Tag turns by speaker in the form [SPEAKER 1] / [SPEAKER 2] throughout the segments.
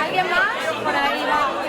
[SPEAKER 1] ¿Alguien más? Por ahí va.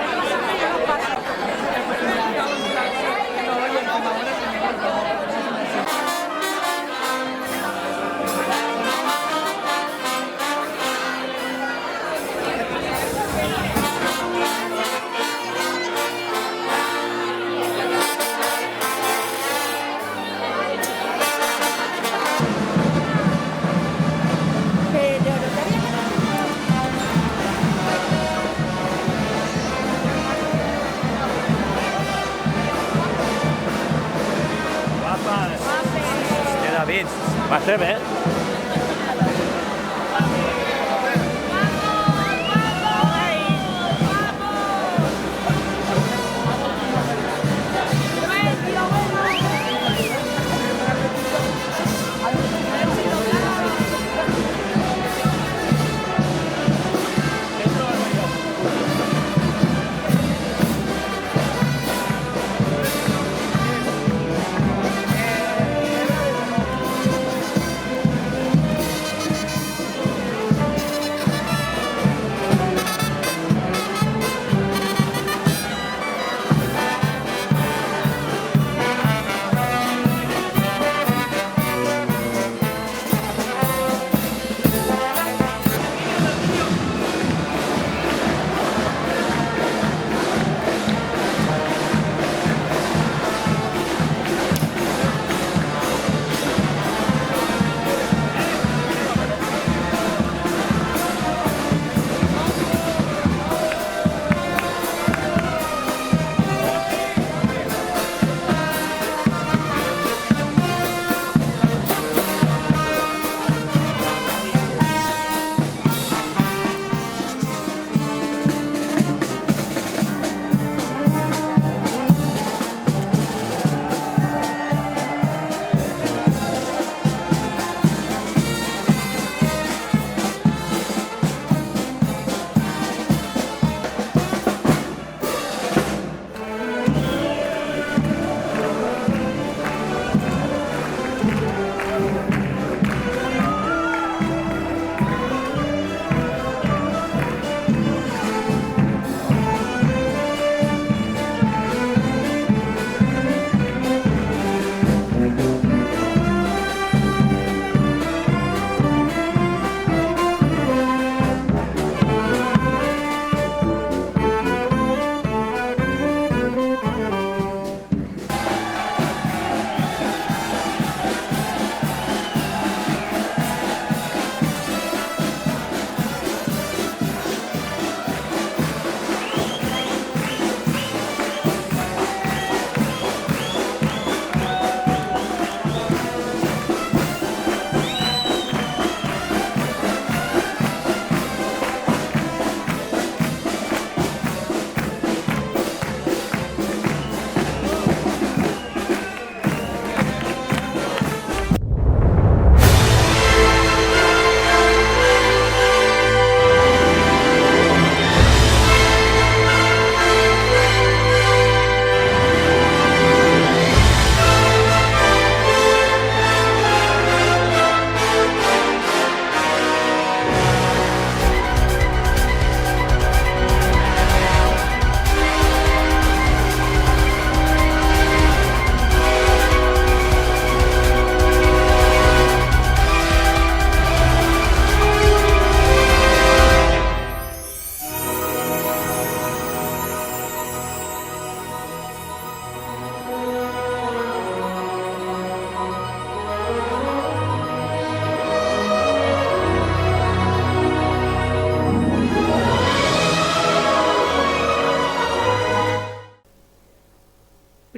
[SPEAKER 2] David, va ser bé.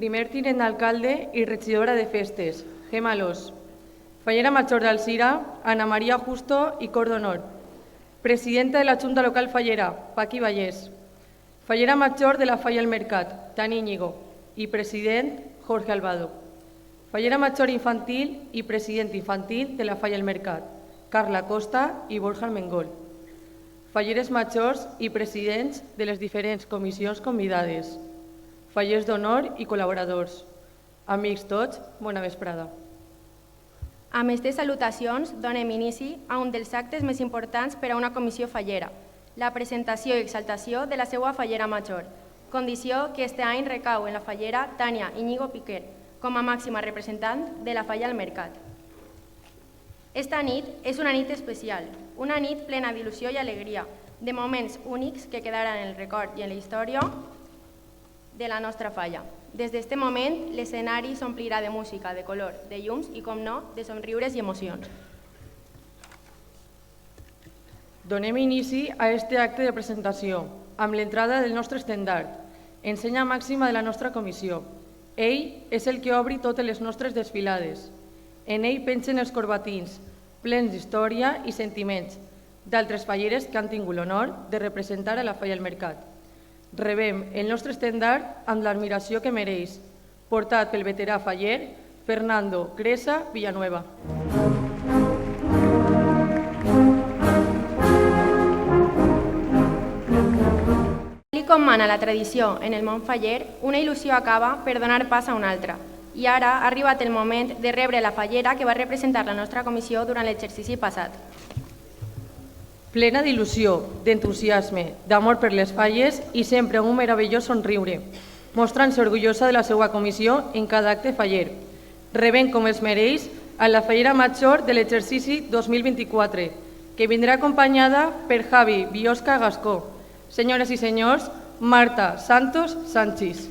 [SPEAKER 3] Primer tinent d'alcalde i regidora de festes, Gemma Alòs. Fallera Major d'Alzira, Ana María Justo i Cor d'Honor. Presidenta de la Junta Local Fallera, Paqui Vallès. Fallera Major de la Falla al Mercat, Tani Íñigo. I president, Jorge Albado. Fallera Major Infantil i president infantil de la Falla al Mercat, Carla Costa i Borja Almengol. Falleres majors i presidents de les diferents comissions convidades. Fallers d'honor i col·laboradors. Amics tots, bona vesprada.
[SPEAKER 1] Amb aquestes salutacions donem inici a un dels actes més importants per a una comissió fallera, la presentació i exaltació de la seva fallera major, condició que este any recau en la fallera Tània Íñigo Piquer, com a màxima representant de la falla al mercat. Esta nit és una nit especial, una nit plena d'il·lusió i alegria, de moments únics que quedaran en el record i en la història de la nostra falla. Des d'aquest moment, l'escenari s'omplirà de música, de color, de llums i, com no, de somriures i emocions.
[SPEAKER 3] Donem inici a este acte de presentació, amb l'entrada del nostre estendard, ensenya màxima de la nostra comissió. Ell és el que obri totes les nostres desfilades. En ell pengen els corbatins, plens d'història i sentiments, d'altres falleres que han tingut l'honor de representar a la falla al mercat. Rebem el nostre estendard amb l'admiració que mereix, portat pel veterà faller Fernando Cresa Villanueva.
[SPEAKER 1] Tal com mana la tradició en el món faller, una il·lusió acaba per donar pas a una altra. I ara ha arribat el moment de rebre la fallera que va representar la nostra comissió durant l'exercici passat.
[SPEAKER 3] Plena d'il·lusió, d'entusiasme, d'amor per les falles i sempre un meravellós somriure, mostrant-se orgullosa de la seva comissió en cada acte faller. Rebent com es mereix a la fallera major de l'exercici 2024, que vindrà acompanyada per Javi Biosca Gascó. Senyores i senyors, Marta Santos Sánchez.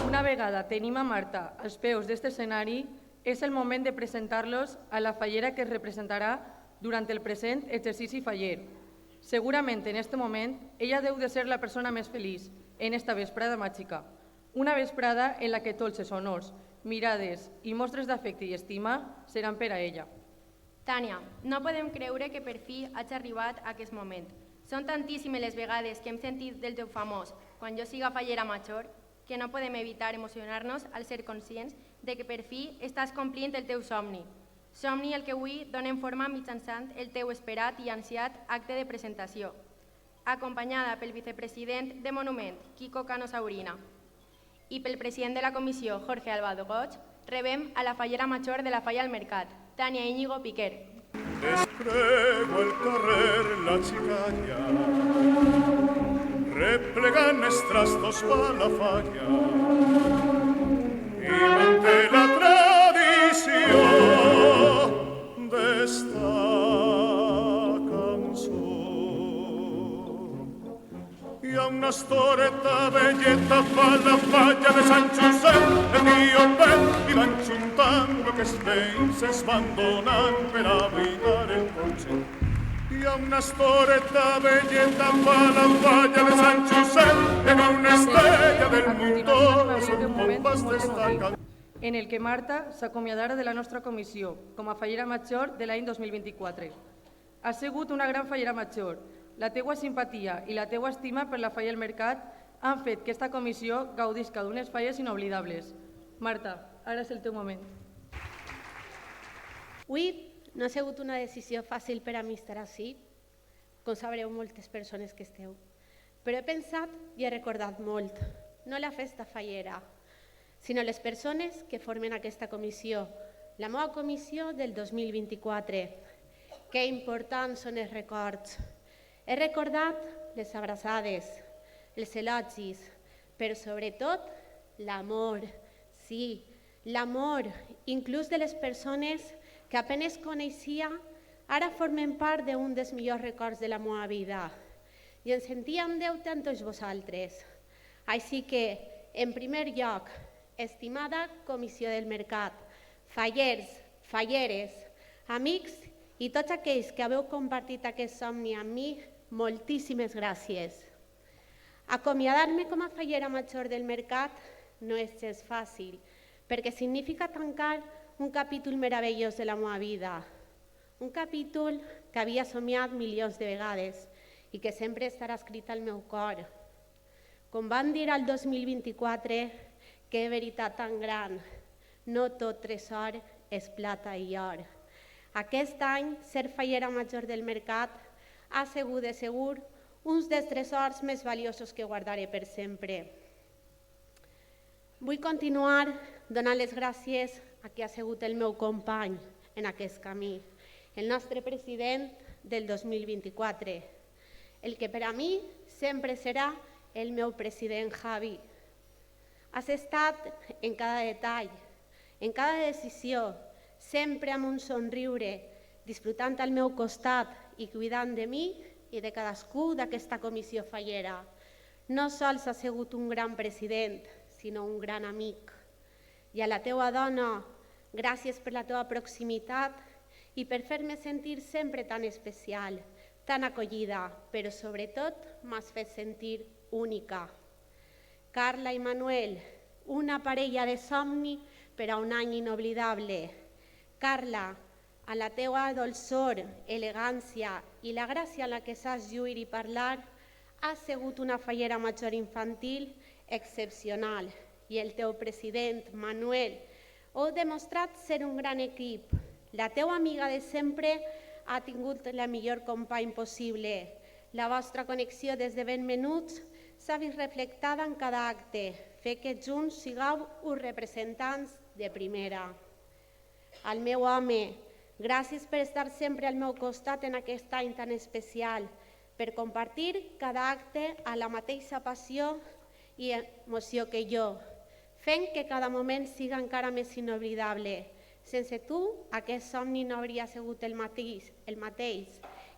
[SPEAKER 3] Una vegada tenim a Marta als peus d'aquest escenari, és el moment de presentar-los a la fallera que es representarà durant el present exercici faller. Segurament en aquest moment ella deu de ser la persona més feliç en esta vesprada màgica. Una vesprada en la que tots els honors, mirades i mostres d'afecte i estima seran per a ella.
[SPEAKER 1] Tània, no podem creure que per fi hagi arribat a aquest moment. Són tantíssimes les vegades que hem sentit del teu famós "quan jo siga fallera major" que no podem evitar emocionar-nos al ser conscients de que per fi estàs complint el teu somni. Somni el que avui donem forma mitjançant el teu esperat i ansiat acte de presentació, acompanyada pel vicepresident de Monument, Quico Cano Saurina, i pel president de la comissió, Jorge Albado Goig, rebem a la fallera major de la falla al mercat, Tània Íñigo Piquer.
[SPEAKER 4] Desprego el carrer la xicalla, replegan els trastos pa la falla i manté la tradició d'esta cançó. Hi ha una estoreta belleta fa la falla de Sant Josep, el tio Pep i van juntant lo que els veïns es van donant per abrigar el cotxe. Hi ha una estoreta belleta fa la falla de Sant Josep, en una estrella del mundo són pompes destacant.
[SPEAKER 3] En el que Marta s'acomiadarà de la nostra comissió com a fallera major de l'any 2024. Ha sigut una gran fallera major. La teua simpatia i la teua estima per la falla al mercat han fet que esta comissió gaudisca d'unes falles inoblidables. Marta, ara és el teu moment.
[SPEAKER 5] Avui no ha sigut una decisió fàcil per a mi estar ací, com sabreu moltes persones que esteu, però he pensat i he recordat molt, no la festa fallera, sinó les persones que formen aquesta comissió, la meva comissió del 2024. Que importants són els records. He recordat les abraçades, els elogis, però sobretot l'amor, sí, l'amor, inclús de les persones que apenas coneixia, ara formen part d'un dels millors records de la meva vida i ens sentíem deute amb tots vosaltres. Així que, en primer lloc, estimada Comissió del Mercat, fallers, falleres, amics i tots aquells que haveu compartit aquest somni amb mi, moltíssimes gràcies. Acomiadar-me com a fallera major del mercat no és gens fàcil, perquè significa tancar un capítol meravellós de la meva vida, un capítol que havia somiat milions de vegades i que sempre estarà escrit al meu cor. Com van dir al 2024, que veritat tan gran, no tot tresor és plata i or. Aquest any, ser fallera major del mercat ha sigut de segur un dels tresors més valiosos que guardaré per sempre. Vull continuar donant les gràcies a qui ha sigut el meu company en aquest camí, el nostre president del 2024, el que per a mi sempre serà el meu president Javi. Has estat en cada detall, en cada decisió, sempre amb un somriure, disfrutant al meu costat i cuidant de mi i de cadascú d'aquesta comissió fallera. No sols has sigut un gran president, sinó un gran amic. I a la teua dona, gràcies per la teua proximitat i per fer-me sentir sempre tan especial, tan acollida, però sobretot m'has fet sentir única. Carla i Manuel, una parella de somni per a un any inoblidable. Carla, a la teua dolçor, elegància i la gràcia en la que saps lluir i parlar, has sigut una fallera major infantil excepcional. I el teu president, Manuel, heu demostrat ser un gran equip. La teua amiga de sempre ha tingut la millor company possible. La vostra connexió des de ben menuts s'ha vist reflectada en cada acte, fer que junts sigueu uns representants de primera. Al meu home, gràcies per estar sempre al meu costat en aquest any tan especial, per compartir cada acte a la mateixa passió i emoció que jo, fent que cada moment siga encara més inoblidable. Sense tu, aquest somni no hauria sigut el mateix,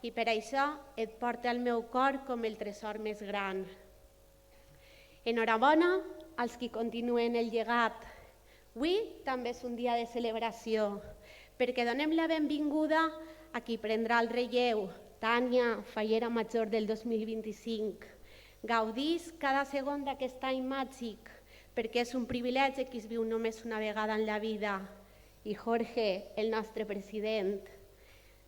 [SPEAKER 5] i per això et porto al meu cor com el tresor més gran. Enhorabona als qui continuen el llegat. Avui també és un dia de celebració, perquè donem la benvinguda a qui prendrà el relleu, Tània, fallera major del 2025. Gaudís cada segon d'aquest any màgic, perquè és un privilegi que es viu només una vegada en la vida. I Jorge, el nostre president,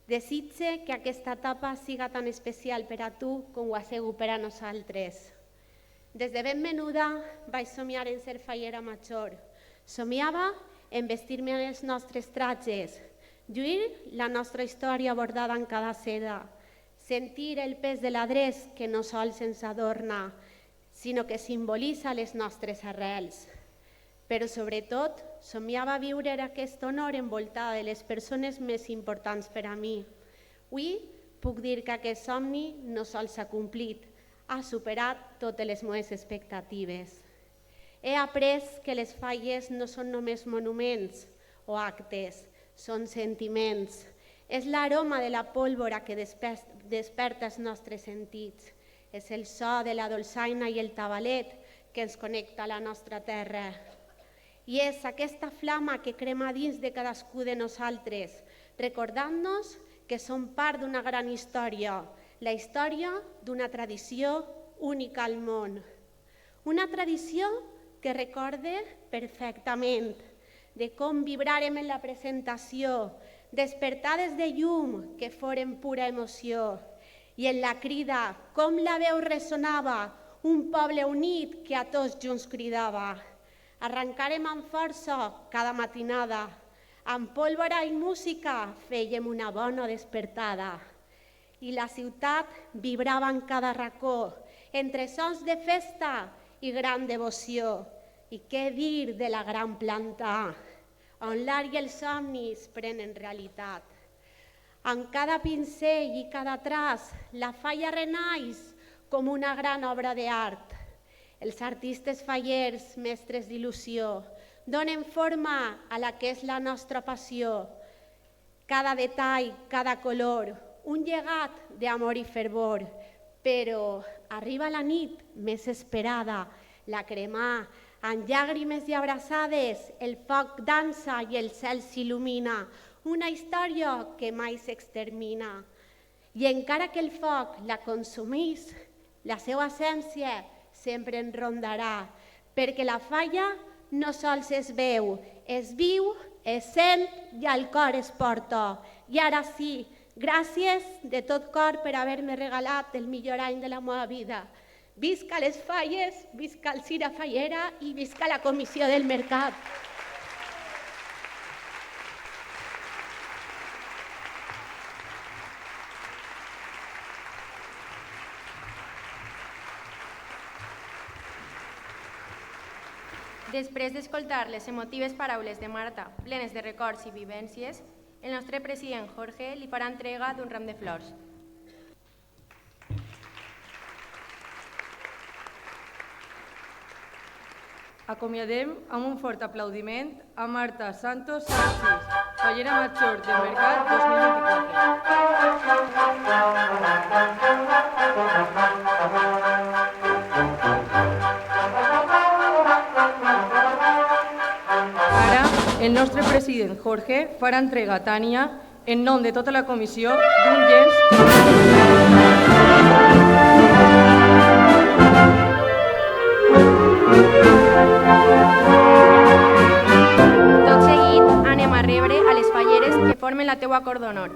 [SPEAKER 5] desitge que aquesta etapa siga tan especial per a tu com ho ha sigut per a nosaltres. Des de ben menuda vaig somiar en ser fallera major. Somiava en vestir-me en els nostres trajes, lluir la nostra història bordada en cada seda, sentir el pes de l'adreç que no sols ens adorna, sinó que simbolitza les nostres arrels. Però sobretot, somiava viure aquest honor envoltada de les persones més importants per a mi. Avui puc dir que aquest somni no sols s'ha complit, ha superat totes les meves expectatives. He après que les falles no són només monuments o actes, són sentiments. És l'aroma de la pólvora que desperta els nostres sentits. És el so de la dolçaina i el tabalet que ens connecta a la nostra terra. I és aquesta flama que crema dins de cadascú de nosaltres, recordant-nos que som part d'una gran història, la història d'una tradició única al món. Una tradició que recorde perfectament de com vibràrem en la presentació, despertades de llum que foren pura emoció, i en la crida, com la veu ressonava, un poble unit que a tots junts cridava. Arrencarem amb força cada matinada, amb pólvora i música fèiem una bona despertada. I la ciutat vibrava en cada racó, entre sons de festa i gran devoció. I què dir de la gran planta, on l'art i els somnis prenen realitat. En cada pincell i cada traç, la falla renaix com una gran obra d'art. Els artistes fallers, mestres d'il·lusió, donen forma a la que és la nostra passió. Cada detall, cada color, un llegat d'amor i fervor. Però arriba la nit més esperada, la cremà, amb llàgrimes i abraçades, el foc dansa i el cel s'il·lumina, una història que mai s'extermina. I encara que el foc la consumís, la seva essència sempre en rondarà, perquè la falla no sols es veu, es viu, es sent i al cor es porta. I ara sí, gràcies de tot cor per haver-me regalat el millor any de la meva vida. Visca les falles, visca el Cira Fallera i visca la Comissió del Mercat.
[SPEAKER 1] Després d'escoltar les emotives paraules de Marta, plenes de records i vivències, el nostre president Jorge li farà entrega d'un ram de flors.
[SPEAKER 3] Acomiadem amb un fort aplaudiment a Marta Santos Sánchez, fallera major del Mercat 2024. Ara, el nostre president Jorge farà entrega a Tània, en nom de tota la comissió, d'un llenç.
[SPEAKER 1] Tot seguit anem a rebre a les falleres que formen la teua cor d'honor.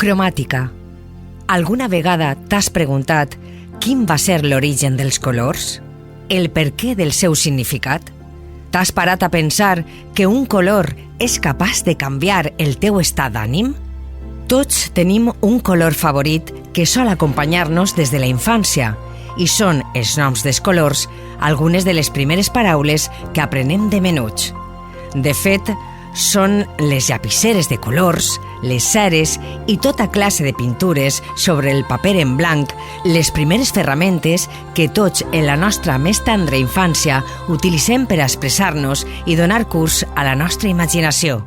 [SPEAKER 6] Cromàtica. Alguna vegada t'has preguntat quin va ser l'origen dels colors? El perquè del seu significat? T'has parat a pensar que un color és capaç de canviar el teu estat d'ànim? Tots tenim un color favorit que sol acompanyar-nos des de la infància i són els noms dels colors algunes de les primeres paraules que aprenem de menuts. De fet, són les llapiceres de colors, les ceres i tota classe de pintures sobre el paper en blanc, les primeres ferramentes que tots en la nostra més tendra infància utilitzem per a expressar-nos i donar curs a la nostra imaginació.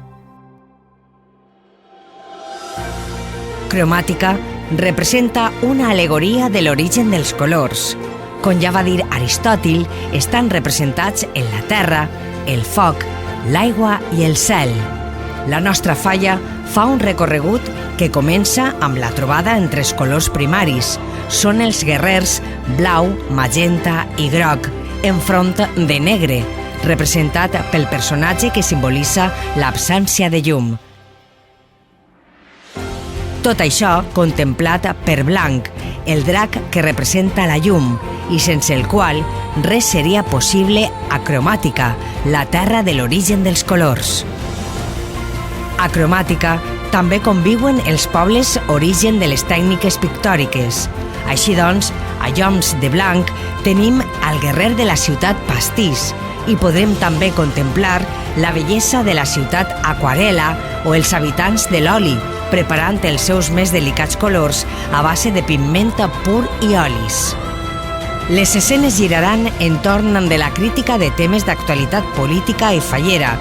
[SPEAKER 6] Cromàtica representa una al·legoria de l'origen dels colors. Com ja va dir Aristòtil, estan representats en la terra, el foc, l'aigua i el cel. La nostra falla fa un recorregut que comença amb la trobada entre els colors primaris. Són els guerrers blau, magenta i groc, enfront de negre, representat pel personatge que simbolitza l'absència de llum. Tot això contemplat per blanc, el drac que representa la llum i sense el qual res seria possible a Cromàtica, la terra de l'origen dels colors. A Cromàtica també conviuen els pobles origen de les tècniques pictòriques. Així doncs, a Lloms de Blanc tenim el guerrer de la ciutat pastís i podrem també contemplar la bellesa de la ciutat aquarela o els habitants de l'oli, preparant els seus més delicats colors a base de pigment pur i olis. Les escenes giraran entorn de la crítica de temes d'actualitat política i fallera,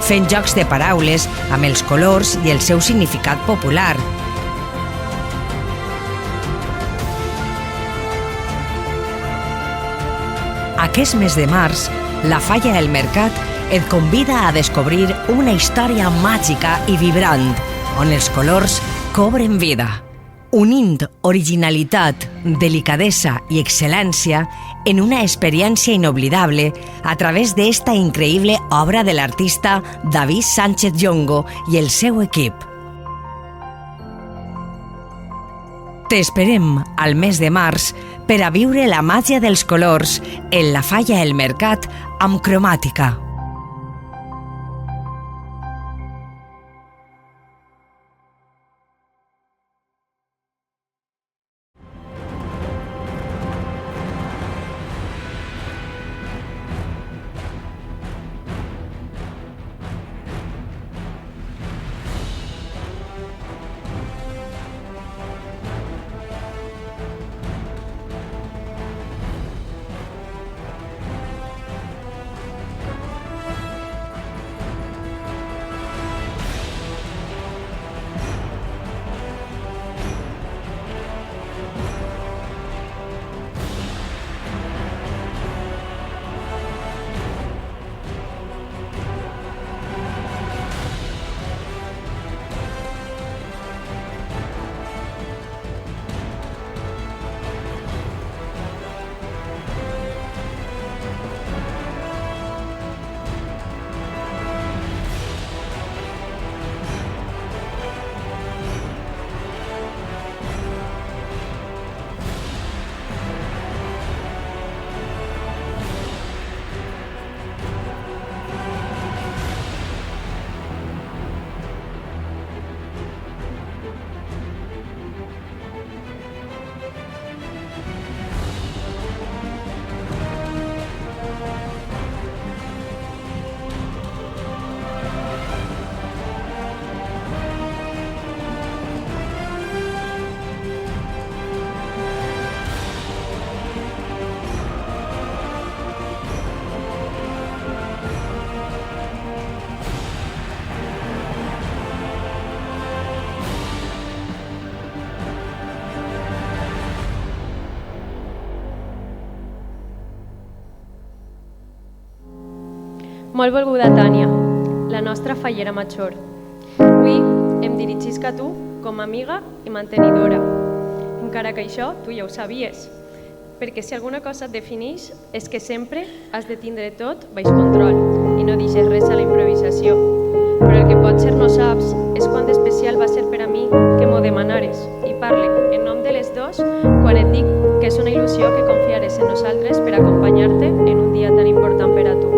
[SPEAKER 6] fent jocs de paraules amb els colors i el seu significat popular. Aquest mes de març, la Falla del Mercat et convida a descobrir una història màgica i vibrant, on els colors cobren vida, unint originalitat, delicadesa i excel·lència en una experiència inoblidable a través d'esta increïble obra de l'artista David Sánchez Llongo i el seu equip. T'esperem al mes de març per a viure la màgia dels colors en la Falla del Mercat amb Cromàtica.
[SPEAKER 7] Molt volguda Tània, la nostra fallera major. Avui em dirigisc a tu com a amiga i mantenidora, encara que això tu ja ho sabies, perquè si alguna cosa et defineix és que sempre has de tindre tot baix control i no deixes res a la improvisació. Però el que potser no saps és quant especial va ser per a mi que m'ho demanares i parle en nom de les dos quan et dic que és una il·lusió que confiares en nosaltres per acompanyar-te en un dia tan important per a tu.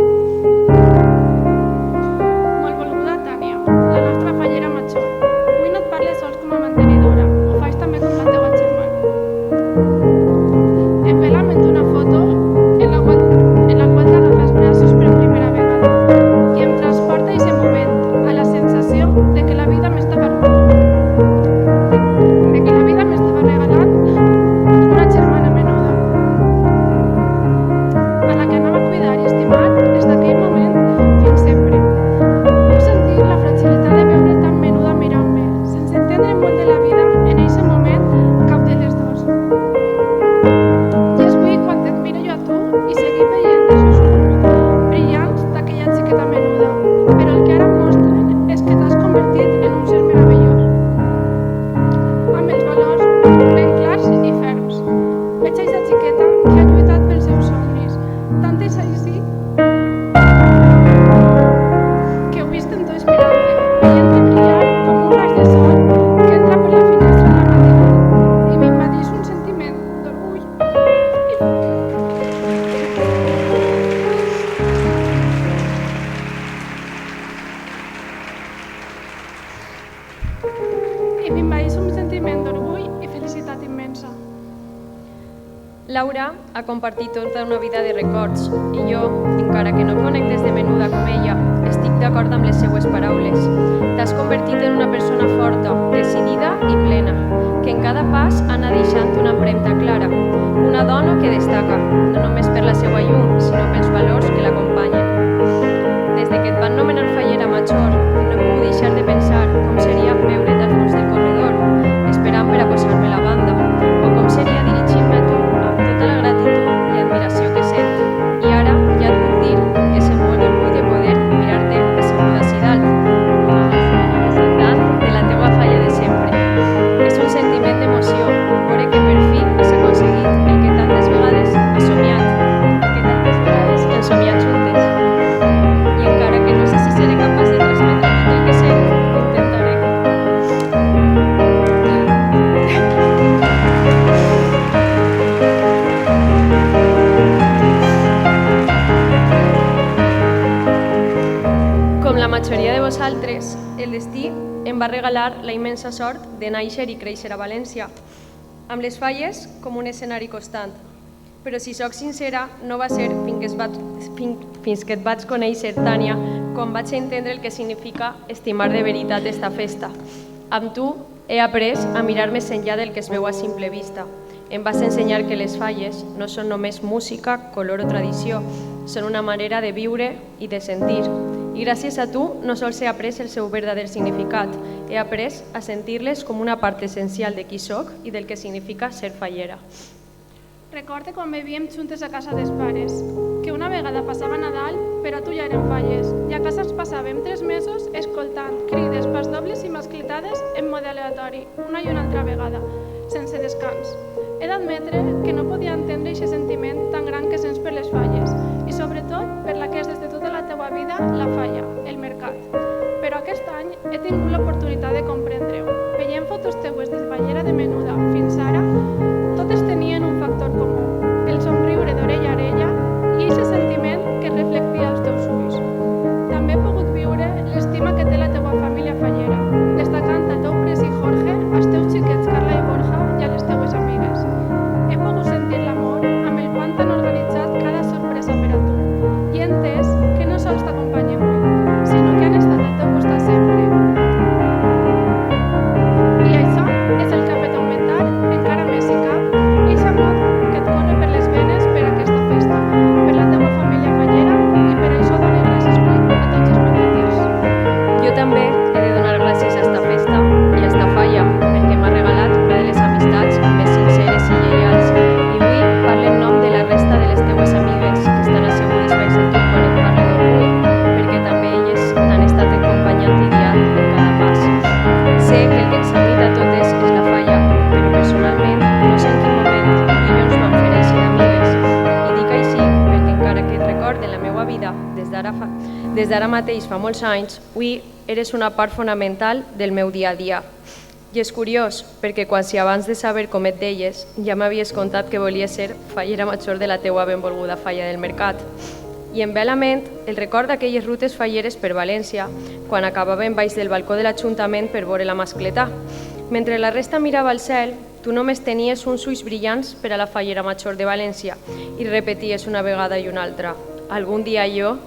[SPEAKER 7] Laura ha compartit tota una vida de records i jo, encara que no conec des de menuda com ella, estic d'acord amb les seues paraules. T'has convertit en una persona forta, decidida i plena, que en cada pas anà deixant una empremta clara, una dona que destaca, no només per la seva llum, sinó pels valors que l'acompanyen. Des de que et van nomenar fallera major, no he pogut deixar de pensar com seria veure't al fons del corredor, esperant per a posar-me la banda, o com seria dirigir-me a tu amb tota la gratitud i admiració que sent. I Com la majoria de vosaltres, el destí em va regalar la immensa sort de néixer i créixer a València, amb les falles com un escenari constant. Però si sóc sincera, no va ser fins que et vaig conèixer, Tània, quan vaig entendre el que significa estimar de veritat esta festa. Amb tu he après a mirar més enllà del que es veu a simple vista. Em vas ensenyar que les falles no són només música, color o tradició, són una manera de viure i de sentir. I gràcies a tu no sols he après el seu verdader significat, he après a sentir-les com una part essencial de qui soc i del que significa ser fallera.
[SPEAKER 8] Recorde quan vivíem juntes a casa dels pares, que una vegada passava Nadal, però tu ja eren falles, i a casa ens passàvem 3 mesos escoltant crides, pasdobles i mascletades en mode aleatori, una i una altra vegada, sense descans. He d'admetre que no podia entendre aquest sentiment tan gran que sents per les falles, i sobretot per la que és des de tota la teua vida la falla, el mercat. Però aquest any he tingut l'oportunitat de comprendre-ho. Veient fotos teues de fallera de menuda fins ara, totes tenien un factor comú, el somriure d'orella a orella i aquest sentiment que reflectia els teus ulls. També he pogut viure l'estima que té la teua família fallera, destacant al teu presi Jorge, als teus xiquets Carla i Borja i a les teues amigues. He pogut sentir l'amor amb el quant t'han organitzat cada sorpresa per a tu i he entès que no sols t'acompanyen avui, sinó que han estat al teu costat sempre. I això és el que ha fet augmentar encara més si cap eixe amor que et corre per les venes per aquesta festa, per la teua família fallera i per això dono gràcies avui a tots els meus.
[SPEAKER 7] Jo també he de donar gràcies a esta festa i a esta falla perquè m'ha regalat una de les amistats més sinceres i lleials i avui parlo en nom de la resta de les teues amigues que estan assegudes baix de tu quan et parlo d'orgull perquè també elles t'han estat acompanyant i guiant en cada pas. Sé que el que ens ha unit a totes és la falla, però personalment no sé en quin moment tu i jo ens vam fer així d'amigues i dic així perquè encara que et recorde la meva vida des d'ara mateix fa molts anys, avui eres una part fonamental del meu dia a dia. I és curiós, perquè quan si abans de saber com et deies, ja m'havies contat que volies ser fallera major de la teua benvolguda falla del mercat. I em ve a la ment el record d'aquelles rutes falleres per València, quan acabàvem baix del balcó de l'Ajuntament per veure la mascletà. Mentre la resta mirava al cel, tu només tenies uns ulls brillants per a la fallera major de València i repeties una vegada i una altra. Algun dia jo...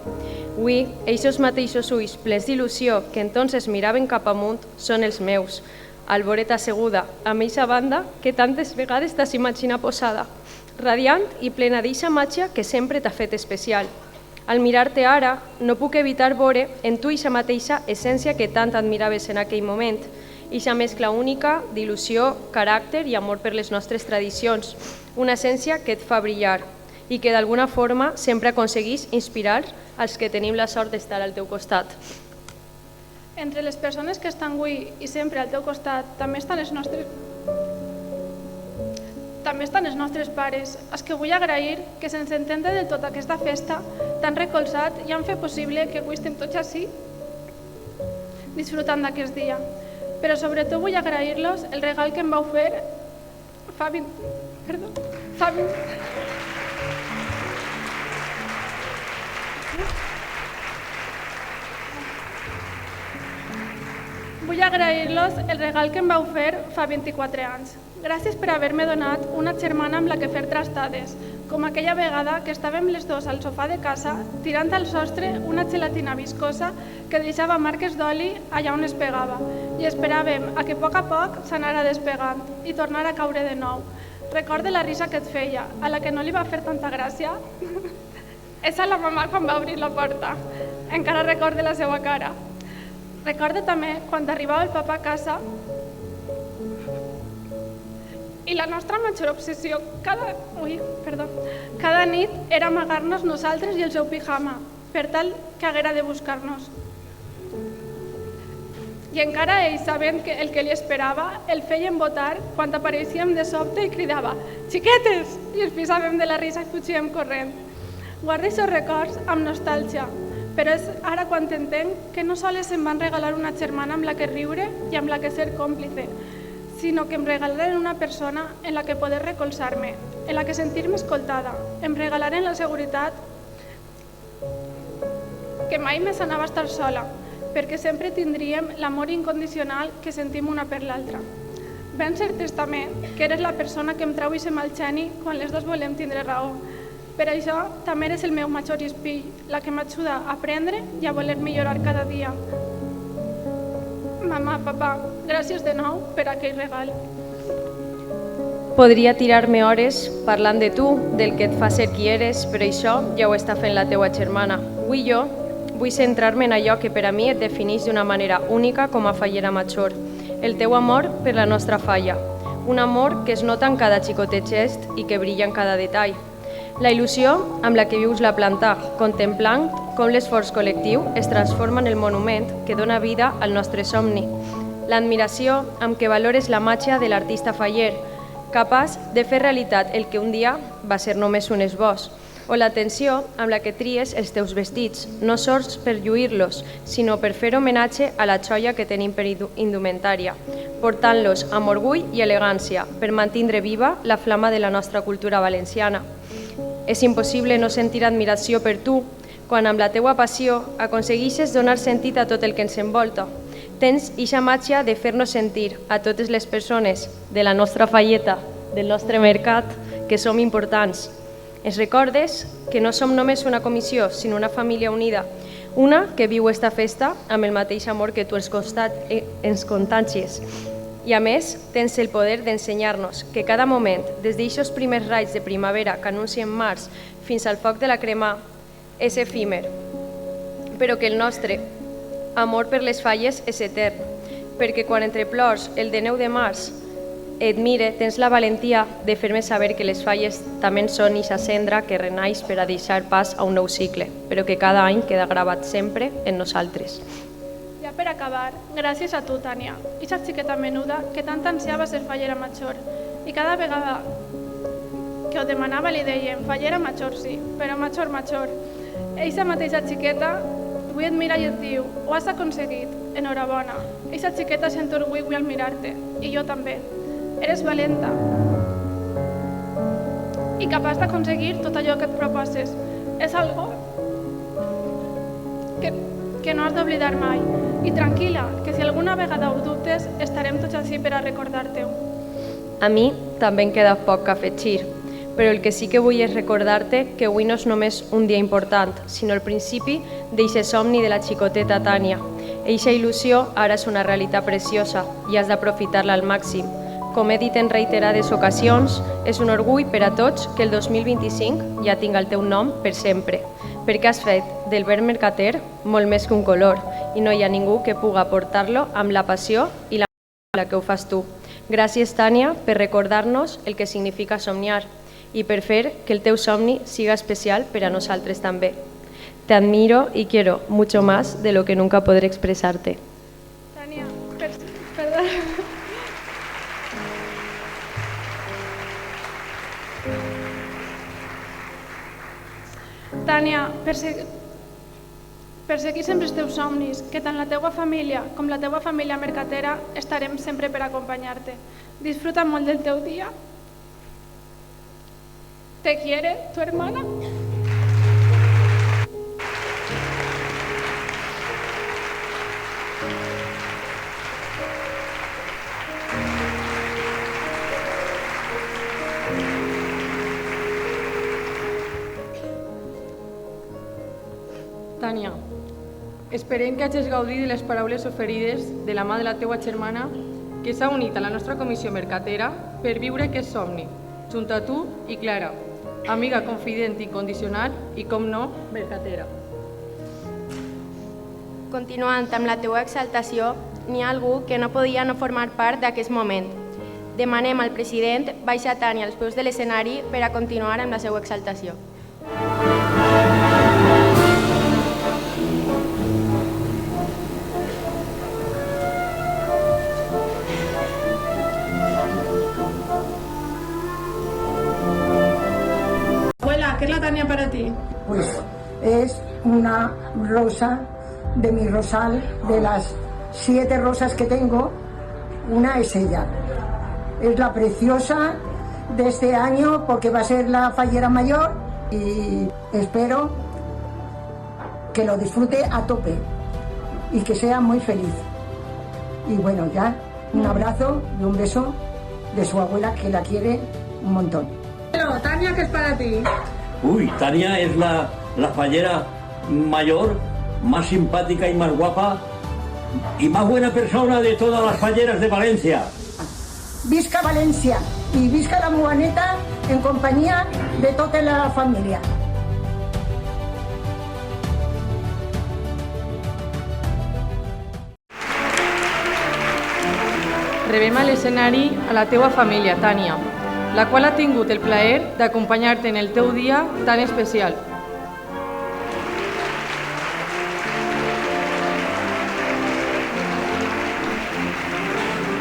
[SPEAKER 7] Avui, eixos mateixos ulls plens d'il·lusió que entonces miraven cap amunt són els meus, al veure't asseguda, amb eixa banda que tantes vegades t'has imaginat posada, radiant i plena d'eixa màgia que sempre t'ha fet especial. Al mirar-te ara, no puc evitar veure en tu eixa mateixa essència que tant admiraves en aquell moment, eixa mescla única d'il·lusió, caràcter i amor per les nostres tradicions, una essència que et fa brillar i que d'alguna forma sempre aconseguís inspirar els que tenim la sort d'estar al teu costat.
[SPEAKER 8] Entre les persones que estan avui i sempre al teu costat també estan els nostres pares, als que vull agrair que sense entendre del tot aquesta festa t'han recolzat i han fet possible que avui estem tots així disfrutant d'aquest dia. Però sobretot vull agrair-los el regal que em vau fer Vull agrair-los el regal que em vau fer fa 24 anys. Gràcies per haver-me donat una germana amb la que fer trastades, com aquella vegada que estàvem les dos al sofà de casa tirant al sostre una gelatina viscosa que deixava marques d'oli allà on es pegava i esperàvem a que a poc s'anara despegant i tornara a caure de nou. Recorde la risa que et feia, a la que no li va fer tanta gràcia. És a la mamà quan va obrir la porta. Encara recorde la seva cara. Recorde també quan arribava el papa a casa i la nostra major obsessió cada nit era amagar-nos nosaltres i el seu pijama per tal que haguera de buscar-nos. I encara ell, sabent el que li esperava, el feien votar quan apareixíem de sobte i cridava «Xiquetes!» i ens pisàvem de la risa i fugíem corrent. Guardo aquests records amb nostàlgia, però és ara quan entenc que no sols em van regalar una germana amb la que riure i amb la que ser còmplice, sinó que em regalaren una persona en la que poder recolzar-me, en la que sentir-me escoltada, em regalaren la seguretat que mai me sanava estar sola, perquè sempre tindríem l'amor incondicional que sentim una per l'altra. Ben cert és també que eres la persona que em trau i se mal geni quan les dos volem tindre raó. Per això també eres el meu major espill, la que m'ajuda a aprendre i a voler millorar cada dia. Mamà, papà, gràcies de nou per aquell regal.
[SPEAKER 7] Podria tirar-me hores parlant de tu, del que et fa ser qui eres, però això ja ho està fent la teua germana. Avui jo vull centrar-me en allò que per a mi et defineix d'una manera única com a fallera major, el teu amor per la nostra falla, un amor que es nota en cada xicotet gest i que brilla en cada detall. La il·lusió amb la que vius la planta, contemplant com l'esforç col·lectiu es transforma en el monument que dona vida al nostre somni. L'admiració amb què valores la màgia de l'artista faller, capaç de fer realitat el que un dia va ser només un esbós, o l'atenció amb la que tries els teus vestits, no sols per lluir-los, sinó per fer homenatge a la joia que tenim per indumentària, portant-los amb orgull i elegància per mantindre viva la flama de la nostra cultura valenciana. És impossible no sentir admiració per tu quan amb la teua passió aconsegueixes donar sentit a tot el que ens envolta. Tens eixa màgia de fer-nos sentir a totes les persones de la nostra falleta, del nostre mercat, que som importants. Ens recordes que no som només una comissió, sinó una família unida, una que viu esta festa amb el mateix amor que tu ens contagies. I a més, tens el poder d'ensenyar-nos que cada moment, des d'eixos primers raigs de primavera que anuncien març fins al foc de la crema, és efímer, però que el nostre amor per les falles és etern, perquè quan entre plors el de 9 de març et mire, tens la valentia de fer-me saber que les falles també són eixa cendra que renaix per a deixar pas a un nou cicle, però que cada any queda gravat sempre en nosaltres.
[SPEAKER 8] Ja per acabar, gràcies a tu, Tània, eixa xiqueta menuda que tant ansiava ser fallera major, i cada vegada que ho demanava li dèiem fallera major sí, però major. Eixa mateixa xiqueta avui et mira i et diu, ho has aconseguit, enhorabona. Eixa xiqueta sent orgull avui al mirar-te, i jo també. Eres valenta i capaç d'aconseguir tot allò que et proposes. És algo que no has d'oblidar mai. I tranquil·la, que si alguna vegada ho dubtes, estarem tots així per a recordar-te-ho.
[SPEAKER 7] A mi també em queda poc que afegir, però el que sí que vull és recordar-te que avui no és només un dia important, sinó el principi d'eixe somni de la xicoteta Tània. Eixa il·lusió ara és una realitat preciosa i has d'aprofitar-la al màxim. Com he dit en reiterades ocasions, és un orgull per a tots que el 2025 ja tinga el teu nom per sempre, perquè has fet del verb mercater molt més que un color i no hi ha ningú que puga portar-lo amb la passió i la que ho fas tu. Gràcies, Tània, per recordar-nos el que significa somniar y per fer que el teu somni siga especial per a nosaltres també. Te admiro y quiero mucho más de lo que nunca podré expresarte.
[SPEAKER 8] Tània, perdó. Tània, perseguir sempre els teus somnis, que tant la teua família com la teua família mercatera estarem sempre per acompanyar-te. Disfruta molt del teu dia. ¿Te quiere tu hermana?
[SPEAKER 3] Tània, esperem que hagis gaudit de les paraules oferides de la mà de la teua germana que s'ha unit a la nostra comissió mercatera per viure aquest somni, junt a tu i Clara, amiga confident incondicional i, com no, mercatera.
[SPEAKER 1] Continuant amb la teua exaltació, n'hi ha algú que no podia no formar part d'aquest moment. Demanem al president baixar Tània als peus de l'escenari per a continuar amb la seva exaltació.
[SPEAKER 8] ¿Qué es la Tània para ti?
[SPEAKER 9] Pues es una rosa de mi rosal, de las 7 rosas que tengo, una es ella. Es la preciosa de este año porque va a ser la fallera mayor y espero que lo disfrute a tope. y que sea muy feliz. Y bueno, ya un abrazo y un beso de su abuela, que la quiere un montón.
[SPEAKER 3] Pero, Tania, ¿qué es para ti?
[SPEAKER 2] Uy, Tania es la fallera mayor, más simpática y más guapa y más buena persona de todas las falleras de Valencia.
[SPEAKER 9] Visca Valencia y visca la Moaneta en compañía de toda la familia.
[SPEAKER 3] Rebem a l'escenari a la teua família, Tània, la qual ha tingut el plaer d'acompanyar-te en el teu dia tan especial.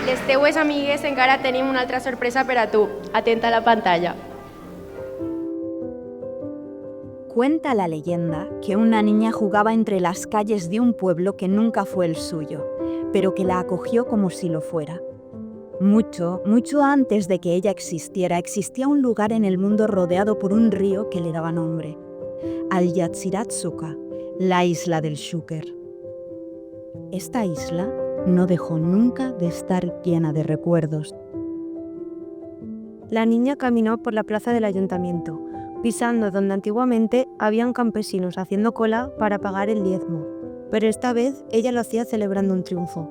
[SPEAKER 1] Les teues amigues encara tenim una altra sorpresa per a tu. Atenta a la pantalla.
[SPEAKER 10] Cuenta la leyenda que una niña jugaba entre las calles de un pueblo que nunca fue el suyo, pero que la acogió como si lo fuera. Mucho antes de que ella existiera, existía un lugar en el mundo rodeado por un río que le daba nombre: Al-Yatsirat Suqa, la isla del Xúquer. Esta isla no dejó nunca de estar llena de recuerdos.
[SPEAKER 11] La niña caminó por la plaza del ayuntamiento, pisando donde antiguamente habían campesinos haciendo cola para pagar el diezmo, pero esta vez ella lo hacía celebrando un triunfo.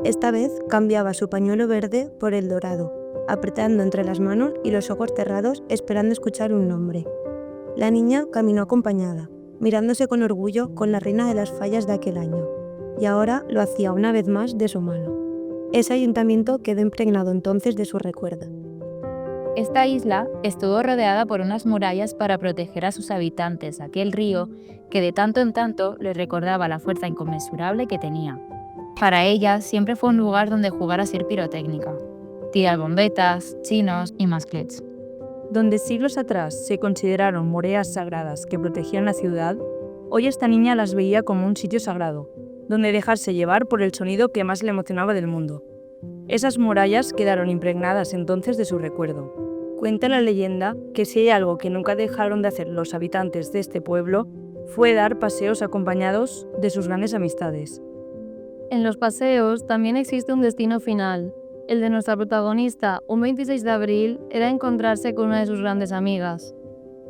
[SPEAKER 11] Esta vez cambiaba su pañuelo verde por el dorado, apretando entre las manos y los ojos cerrados esperando escuchar un nombre. La niña caminó acompañada, mirándose con orgullo con la reina de las fallas de aquel año, y ahora lo hacía una vez más de su mano. Ese ayuntamiento quedó impregnado entonces de su recuerdo.
[SPEAKER 12] Esta isla estuvo rodeada por unas murallas para proteger a sus habitantes, aquel río que de tanto en tanto les recordaba la fuerza inconmensurable que tenía. Para ella siempre fue un lugar donde jugar a ser pirotécnica, tirar bombetas, chinos y masclets.
[SPEAKER 11] Donde siglos atrás se consideraron murallas sagradas que protegían la ciudad, hoy esta niña las veía como un sitio sagrado, donde dejarse llevar por el sonido que más le emocionaba del mundo. Esas murallas quedaron impregnadas entonces de su recuerdo. Cuenta la leyenda que si hay algo que nunca dejaron de hacer los habitantes de este pueblo, fue dar paseos acompañados de sus grandes amistades.
[SPEAKER 7] En los paseos también existe un destino final. El de nuestra protagonista, un 26 de abril, era encontrarse con una de sus grandes amigas.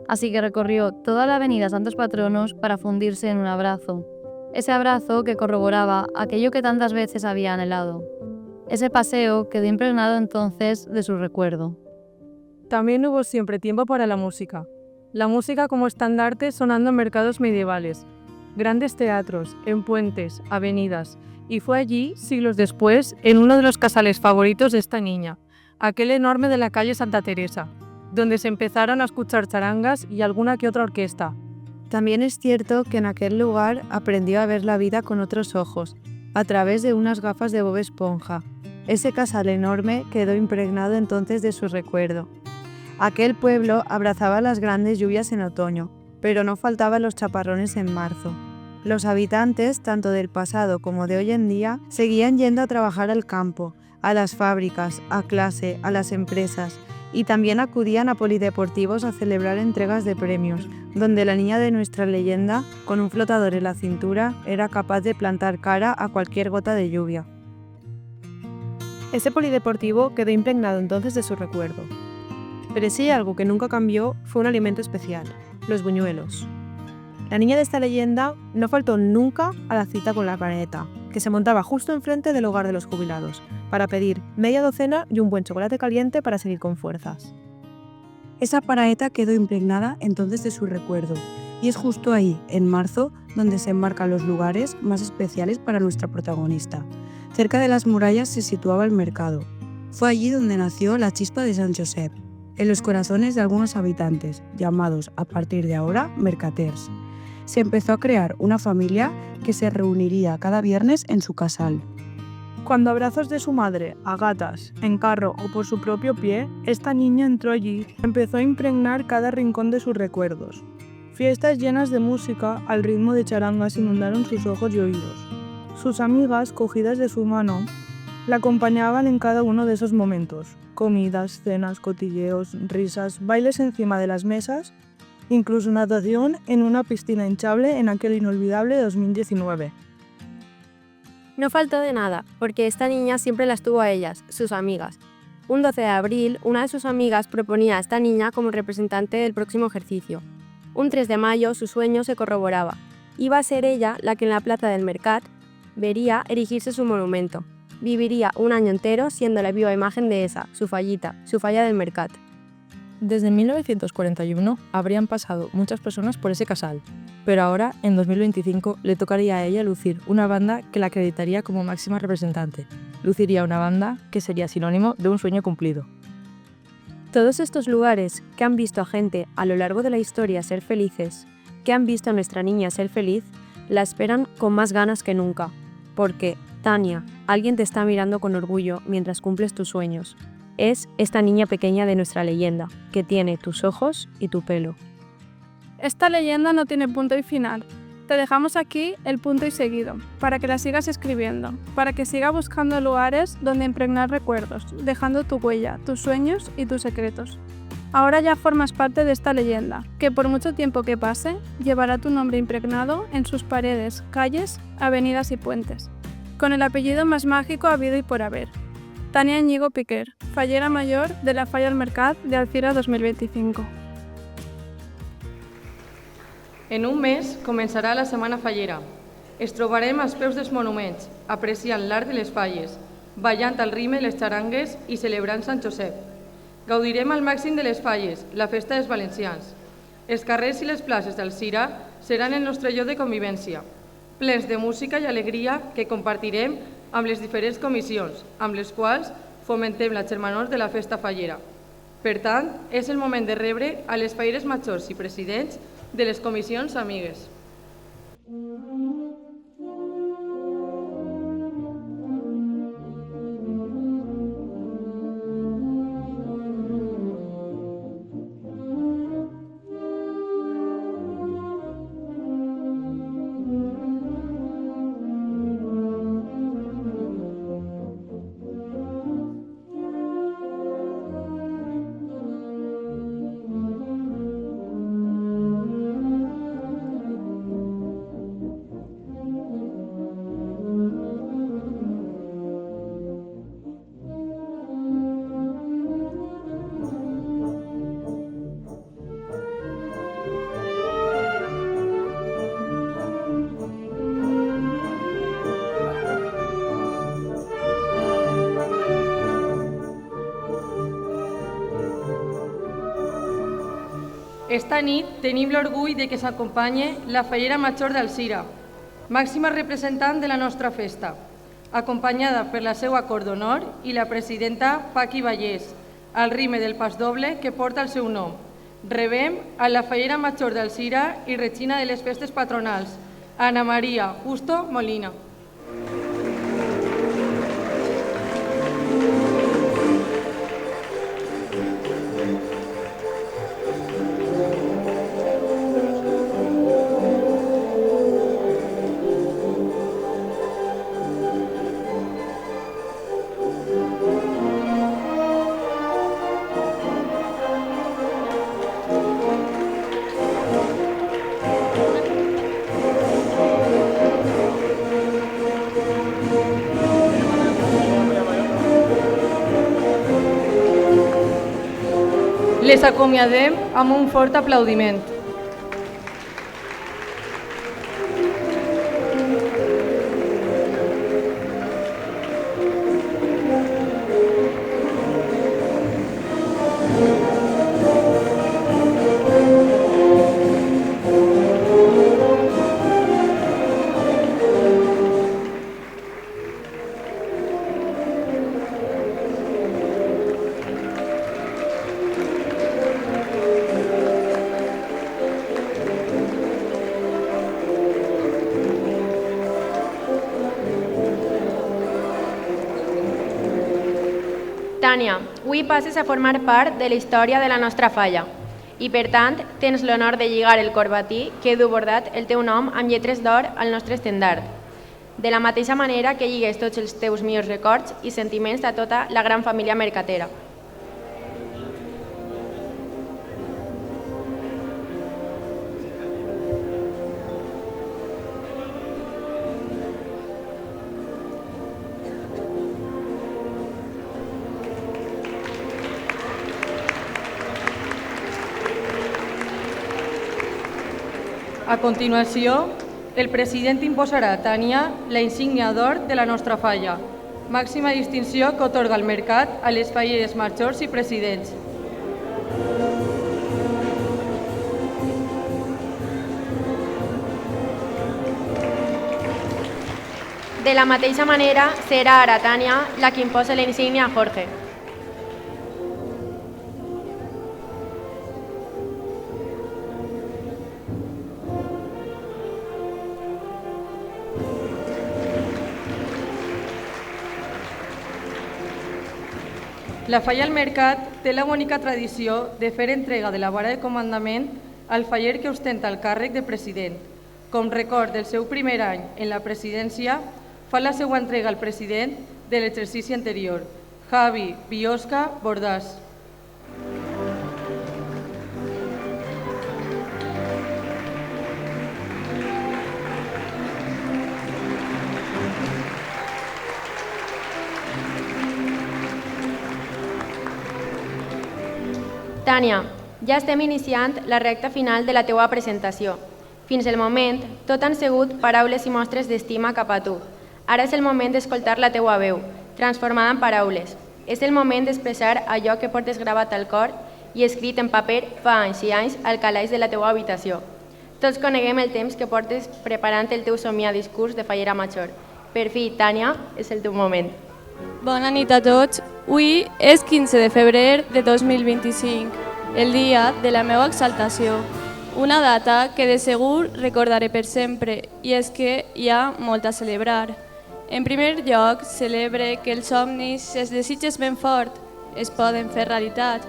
[SPEAKER 7] Así que recorrió toda la avenida Santos Patronos para fundirse en un abrazo. Ese abrazo que corroboraba aquello que tantas veces había anhelado. Ese paseo quedó impregnado entonces de su recuerdo.
[SPEAKER 3] También hubo siempre tiempo para la música. La música como estandarte sonando en mercados medievales, grandes teatros, en puentes, avenidas. Y fue allí, siglos después, en uno de los casales favoritos de esta niña, aquel enorme de la calle Santa Teresa, donde se empezaron a escuchar charangas y alguna que otra orquesta.
[SPEAKER 11] También es cierto que en aquel lugar aprendió a ver la vida con otros ojos, a través de unas gafas de Bob Esponja. Ese casal enorme quedó impregnado entonces de su recuerdo. Aquel pueblo abrazaba las grandes lluvias en otoño, pero no faltaban los chaparrones en marzo. Los habitantes, tanto del pasado como de hoy en día, seguían yendo a trabajar al campo, a las fábricas, a clase, a las empresas, y también acudían a polideportivos a celebrar entregas de premios, donde la niña de nuestra leyenda, con un flotador en la cintura, era capaz de plantar cara a cualquier gota de lluvia. Ese polideportivo quedó impregnado entonces de su recuerdo. Pero si hay algo que nunca cambió, fue un alimento especial: los buñuelos. La niña de esta leyenda no faltó nunca a la cita con la paneta, que se montaba justo enfrente del hogar de los jubilados, para pedir media docena y un buen chocolate caliente para seguir con fuerzas. Esa paraeta quedó impregnada entonces de su recuerdo, y es justo ahí, en marzo, donde se enmarcan los lugares más especiales para nuestra protagonista. Cerca de las murallas se situaba el mercado. Fue allí donde nació la chispa de Sant Josep, en los corazones de algunos habitantes, llamados a partir de ahora mercaters. Se empezó a crear una familia que se reuniría cada viernes en su casal. Cuando a brazos de su madre, a gatas, en carro o por su propio pie, esta niña entró allí, empezó a impregnar cada rincón de sus recuerdos. Fiestas llenas de música al ritmo de charangas inundaron sus ojos y oídos. Sus amigas, cogidas de su mano, la acompañaban en cada uno de esos momentos. Comidas, cenas, cotilleos, risas, bailes encima de las mesas, incluso natación en una piscina hinchable en aquel inolvidable 2019.
[SPEAKER 13] No faltó de nada, porque esta niña siempre las tuvo a ellas, sus amigas. Un 12 de abril, una de sus amigas proponía a esta niña como representante del próximo ejercicio. Un 3 de mayo, su sueño se corroboraba. Iba a ser ella la que en la plaza del Mercat vería erigirse su monumento. Viviría un año entero siendo la viva imagen de esa, su fallita, su falla del Mercat.
[SPEAKER 14] Desde 1941 habrían pasado muchas personas por ese casal, pero ahora, en 2025, le tocaría a ella lucir una banda que la acreditaría como máxima representante. Luciría una banda que sería sinónimo de un sueño cumplido.
[SPEAKER 13] Todos estos lugares que han visto a gente a lo largo de la historia ser felices, que han visto a nuestra niña ser feliz, la esperan con más ganas que nunca. Porque, Tania, alguien te está mirando con orgullo mientras cumples tus sueños. Es esta niña pequeña de nuestra leyenda, que tiene tus ojos y tu pelo.
[SPEAKER 8] Esta leyenda no tiene punto y final. Te dejamos aquí el punto y seguido, para que la sigas escribiendo, para que siga buscando lugares donde impregnar recuerdos, dejando tu huella, tus sueños y tus secretos. Ahora ya formas parte de esta leyenda, que por mucho tiempo que pase, llevará tu nombre impregnado en sus paredes, calles, avenidas y puentes, con el apellido más mágico habido y por haber. Tania Íñigo Piquer, fallera mayor de la Falla del Mercat de Alcira 2025.
[SPEAKER 3] En un mes començarà la Setmana Fallera. Es trobarem als peus dels monuments, apreciant l'art de les falles, ballant al ritme les xarangues i celebrant Sant Josep. Gaudirem al màxim de les falles, la festa dels valencians. Els carrers i les places d'Alcira seran el nostre lloc de convivència, plens de música i alegria que compartirem amb les diferents comissions, amb les quals fomentem la germanor de la festa fallera. Per tant, és el moment de rebre a les falleres majors i presidents de les comissions amigues. Esta nit tenim l'orgull de que s'acompanye la fallera major d'Alcira, màxima representant de la nostra festa, acompanyada per la seva cor d'honor i la presidenta Paqui Vallès, al ritme del pas doble que porta el seu nom. Rebem a la fallera major d'Alcira i regina de les festes patronals, Ana Maria Justo Molina. Les acomiadem amb un fort aplaudiment. Tània, avui passes a formar part de la història de la nostra falla i, per tant, tens l'honor de lligar el corbatí que du bordat el teu nom amb lletres d'or al nostre estendard, de la mateixa manera que lligues tots els teus millors records i sentiments a tota la gran família mercatera. A continuació, el president imposarà a Tània la insígnia d'or de la nostra falla, màxima distinció que atorga el mercat a les falleres majors i presidents.
[SPEAKER 1] De la mateixa manera, serà ara Tània la que imposa la insígnia a Jorge.
[SPEAKER 3] La falla al mercat té la bonica tradició de fer entrega de la vara de comandament al faller que ostenta el càrrec de president. Com record del seu primer any en la presidència, fa la seva entrega al president de l'exercici anterior, Javi Biosca Bordàs.
[SPEAKER 1] Tània, ja estem iniciant la recta final de la teua presentació. Fins al moment, tot han sigut paraules i mostres d'estima cap a tu. Ara és el moment d'escoltar la teua veu, transformada en paraules. És el moment d'expressar allò que portes gravat al cor i escrit en paper fa anys i anys al calaix de la teua habitació. Tots coneguem el temps que portes preparant el teu somiat discurs de fallera major. Per fi, Tània, és el teu moment.
[SPEAKER 15] Bona nit a tots. Avui és 15 de febrer de 2025, el dia de la meva exaltació. Una data que de segur recordaré per sempre, i és que hi ha molt a celebrar. En primer lloc, celebre que els somnis, si els desitges ben fort, es poden fer realitat.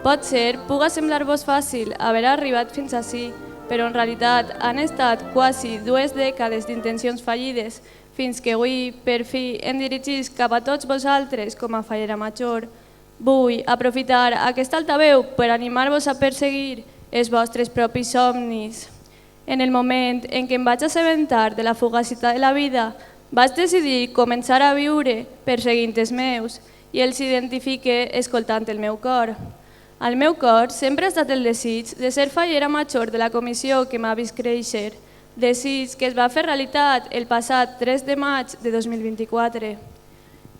[SPEAKER 15] Pot ser, puga semblar-vos fàcil haver arribat fins ací, però en realitat han estat quasi 2 dècades d'intencions fallides, fins que avui, per fi, em dirigís cap a tots vosaltres com a fallera major. Vull aprofitar aquest altaveu per animar-vos a perseguir els vostres propis somnis. En el moment en què em vaig assabentar de la fugacitat de la vida, vaig decidir començar a viure perseguint els meus i els identifique escoltant el meu cor. Al meu cor sempre ha estat el desig de ser fallera major de la comissió que m'ha vist créixer, desig que es va fer realitat el passat 3 de maig de 2024.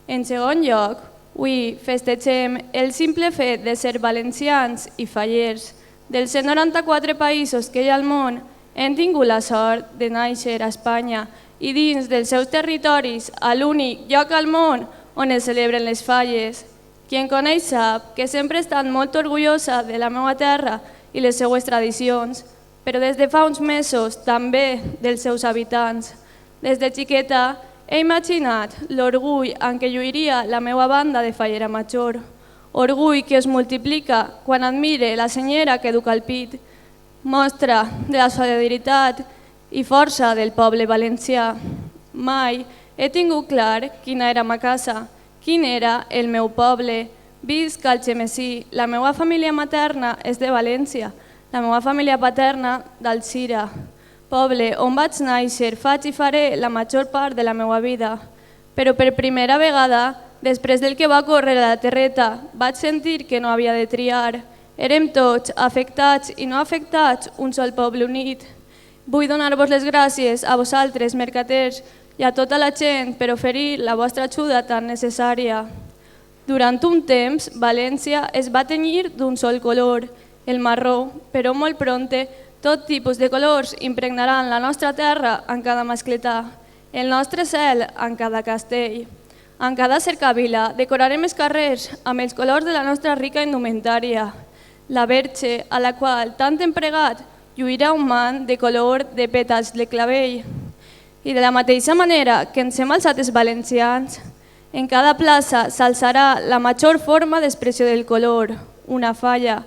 [SPEAKER 15] En segon lloc, avui festegem el simple fet de ser valencians i fallers. Dels 194 països que hi ha al món, hem tingut la sort de néixer a Espanya i dins dels seus territoris a l'únic lloc al món on es celebren les falles. Qui em coneix sap que sempre he estat molt orgullosa de la meva terra i les seues tradicions, però des de fa uns mesos també dels seus habitants. Des de xiqueta he imaginat l'orgull en què lluiria la meva banda de fallera major, orgull que es multiplica quan admire la senyera que duc al pit, mostra de la solidaritat i força del poble valencià. Mai he tingut clar quina era ma casa, quin era el meu poble. Visc al Algemesí, la meva família materna és de València, la meva família paterna d'Alzira, poble on vaig néixer, faig i faré la major part de la meva vida. Però per primera vegada, després del que va córrer a la terreta, vaig sentir que no havia de triar. Érem tots, afectats i no afectats, un sol poble unit. Vull donar-vos les gràcies a vosaltres, mercaters, i a tota la gent per oferir la vostra ajuda tan necessària. Durant un temps, València es va tenyir d'un sol color, el marró, però molt prompte tot tipus de colors impregnaran la nostra terra en cada mascletà, el nostre cel en cada castell. En cada cercavila decorarem els carrers amb els colors de la nostra rica indumentària. La verge, a la qual tant hem pregat, lluirà un mant de color de pètals de clavell. I de la mateixa manera que ens hem alçat els valencians, en cada plaça s'alçarà la major forma d'expressió del color, una falla.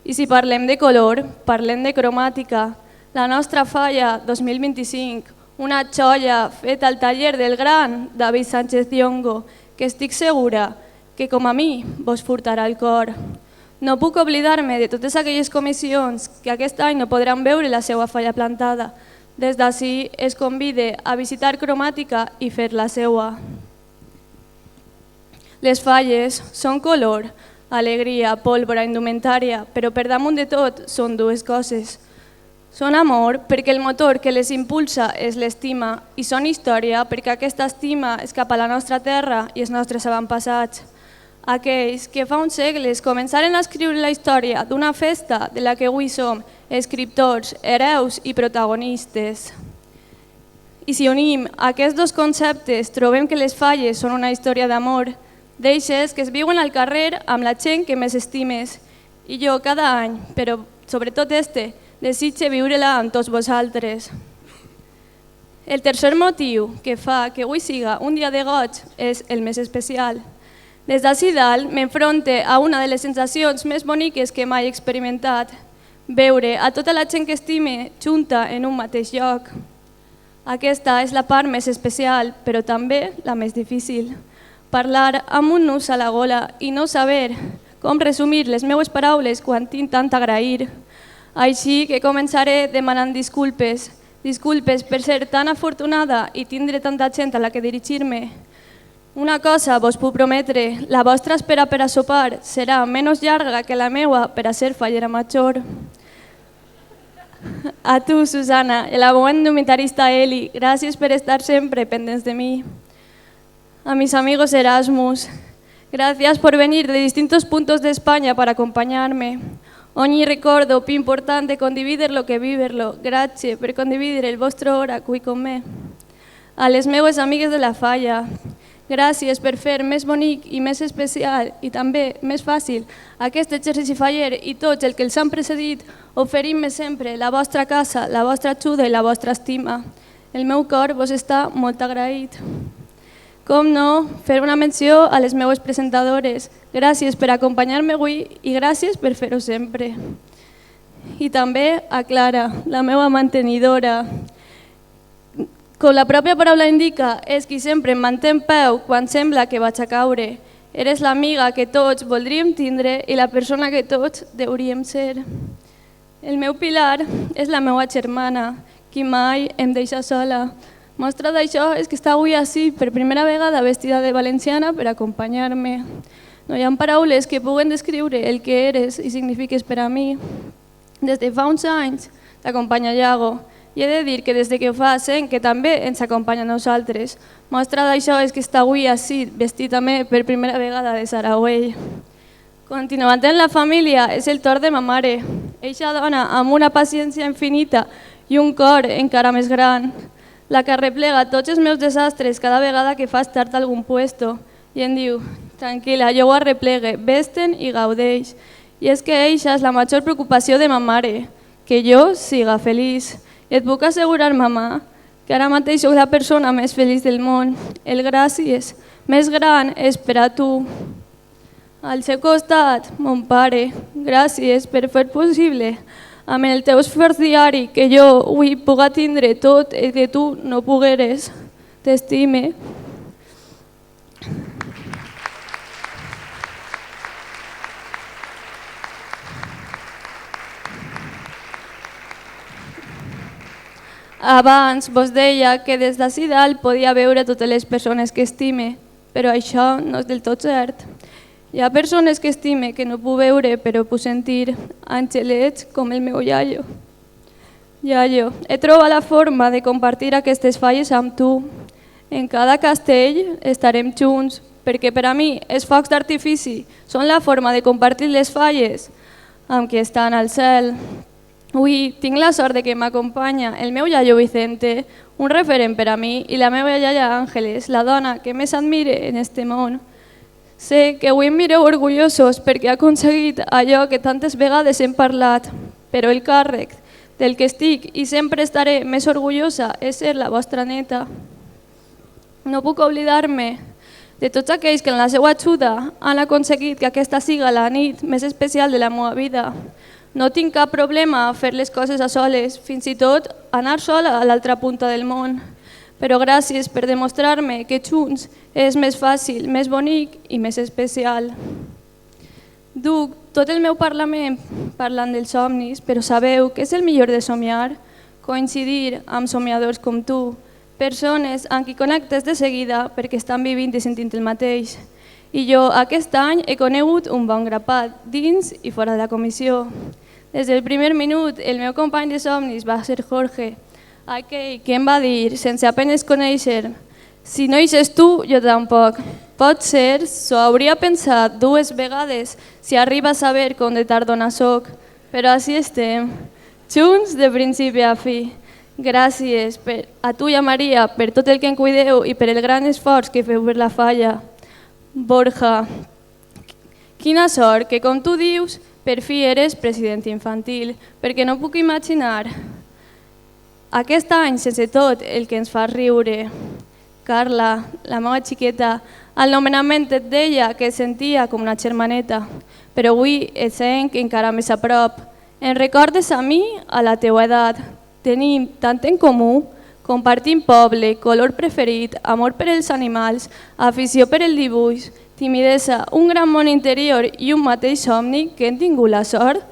[SPEAKER 15] I si parlem de color, parlem de cromàtica. La nostra falla 2025, una xoia feta al taller del gran David Sánchez Diongo, que estic segura que com a mi vos furtarà el cor. No puc oblidar-me de totes aquelles comissions que aquest any no podran veure la seva falla plantada. Des d'ací es convide a visitar cromàtica i fer la seva. Les falles són color, alegria, pólvora, indumentària, però per damunt de tot són dues coses. Són amor perquè el motor que les impulsa és l'estima i són història perquè aquesta estima és cap a la nostra terra i els nostres avantpassats. Aquells que fa uns segles començaren a escriure la història d'una festa de la que avui som escriptors, hereus i protagonistes. I si unim aquests dos conceptes trobem que les falles són una història d'amor, d'eixes que es viuen al carrer amb la gent que més estimes. I jo cada any, però sobretot desitge viure-la amb tots vosaltres. El tercer motiu que fa que avui siga un dia de goig és el més especial. Des d'ací dalt m'enfronte a una de les sensacions més boniques que mai he experimentat, veure a tota la gent que estime junta en un mateix lloc. Aquesta és la part més especial, però també la més difícil. Parlar amb un nus a la gola i no saber com resumir les meues paraules quan tinc tant a agrair. Així que començaré demanant disculpes. Disculpes per ser tan afortunada i tindre tanta gent a la que dirigir-me. Una cosa vos puc prometre, la vostra espera per a sopar serà menys llarga que la meua per a ser fallera major. A tu, Susana, i a la bona indumentarista Eli, gràcies per estar sempre pendents de mi. A mis amigos Erasmus, gracias por venir de distintos puntos de España para acompañarme. Ogni ricordo più importante condividerlo que viverlo. Grazie per condividere el vostre hora qui con me. A les meues amigues de la Falla, gràcies per fer més bonic i més especial i també més fàcil aquest exercici faller i tots els que els han precedit, oferint-me sempre la vostra casa, la vostra ajuda i la vostra estima. El meu cor vos està molt agraït. Com no, fer una menció a les meues presentadores. Gràcies per acompanyar-me avui i gràcies per fer-ho sempre. I també a Clara, la meva mantenidora. Com la pròpia paraula indica, és qui sempre em manté en peu quan sembla que vaig a caure. Eres l'amiga que tots voldríem tindre i la persona que tots hauríem ser. El meu pilar és la meva germana, qui mai em deixa sola. Mostra d'això és que està avui ací per primera vegada vestida de valenciana per acompanyar-me. No hi ha paraules que puguen descriure el que eres i signifiques per a mi. Des de fa uns anys t'acompanya Iago i he de dir que des que ho fa sent que també ens acompanya a nosaltres. Mostra d'això és que està avui ací vestit també per primera vegada de Saragüell. Continuant en la família és el torn de ma mare. Eixa dona amb una paciència infinita i un cor encara més gran. La que arreplega tots els meus desastres cada vegada que fas tard a algun puesto i em diu, tranquil·la, jo ho arreplegue, vés-te'n i gaudeix. I és que eixa és la major preocupació de ma mare, que jo siga feliç. I et puc assegurar, mamà, que ara mateix soc la persona més feliç del món. El gràcies més gran és per a tu. Al seu costat, mon pare, gràcies per fer possible amb el teu esforç diari que jo avui puga tindre tot el que tu no pogueres. T'estime. Abans vos deia que des d'ací dalt podia veure totes les persones que estime, però això no és del tot cert. Hi ha persones que estime que no puc veure però puc sentir, angelets com el meu iaio. Iaio, he trobat la forma de compartir aquestes falles amb tu. En cada castell estarem junts, perquè per a mi els focs d'artifici són la forma de compartir les falles amb qui estan al cel. Avui tinc la sort de que m'acompanya el meu iaio Vicente, un referent per a mi, i la meva iaia Àngeles, la dona que més admire en este món. Sé que avui em mireu orgullosos perquè he aconseguit allò que tantes vegades hem parlat, però el càrrec del que estic i sempre estaré més orgullosa és ser la vostra neta. No puc oblidar-me de tots aquells que en la seva ajuda han aconseguit que aquesta siga la nit més especial de la meva vida. No tinc cap problema a fer les coses a soles, fins i tot anar sola a l'altra punta del món. Però gràcies per demostrar-me que junts és més fàcil, més bonic i més especial. Duc tot el meu parlament parlant dels somnis, però sabeu que és el millor de somiar? Coincidir amb somiadors com tu, persones amb qui connectes de seguida perquè estan vivint i sentint el mateix. I jo aquest any he conegut un bon grapat, dins i fora de la comissió. Des del primer minut, el meu company de somnis va ser Jorge, aquell que em va dir, sense apenes conèixer, si no hi eixes tu, jo tampoc. Potser s'ho hauria pensat 2 vegades si arriba a saber com de tardona soc, però així estem, junts de principi a fi. Gràcies a tu i a Maria per tot el que em cuideu i per el gran esforç que feu per la falla. Borja, quina sort que, com tu dius, per fi eres president infantil, perquè no puc imaginar aquest any sense tot el que ens fa riure. Carla, la meva xiqueta, al nomenament et deia que et sentia com una germaneta, però avui et sent encara més a prop. Em recordes a mi a la teua edat. Tenim tant en comú, compartim poble, color preferit, amor per els animals, afició per el dibuix, timidesa, un gran món interior i un mateix somni que hem tingut la sort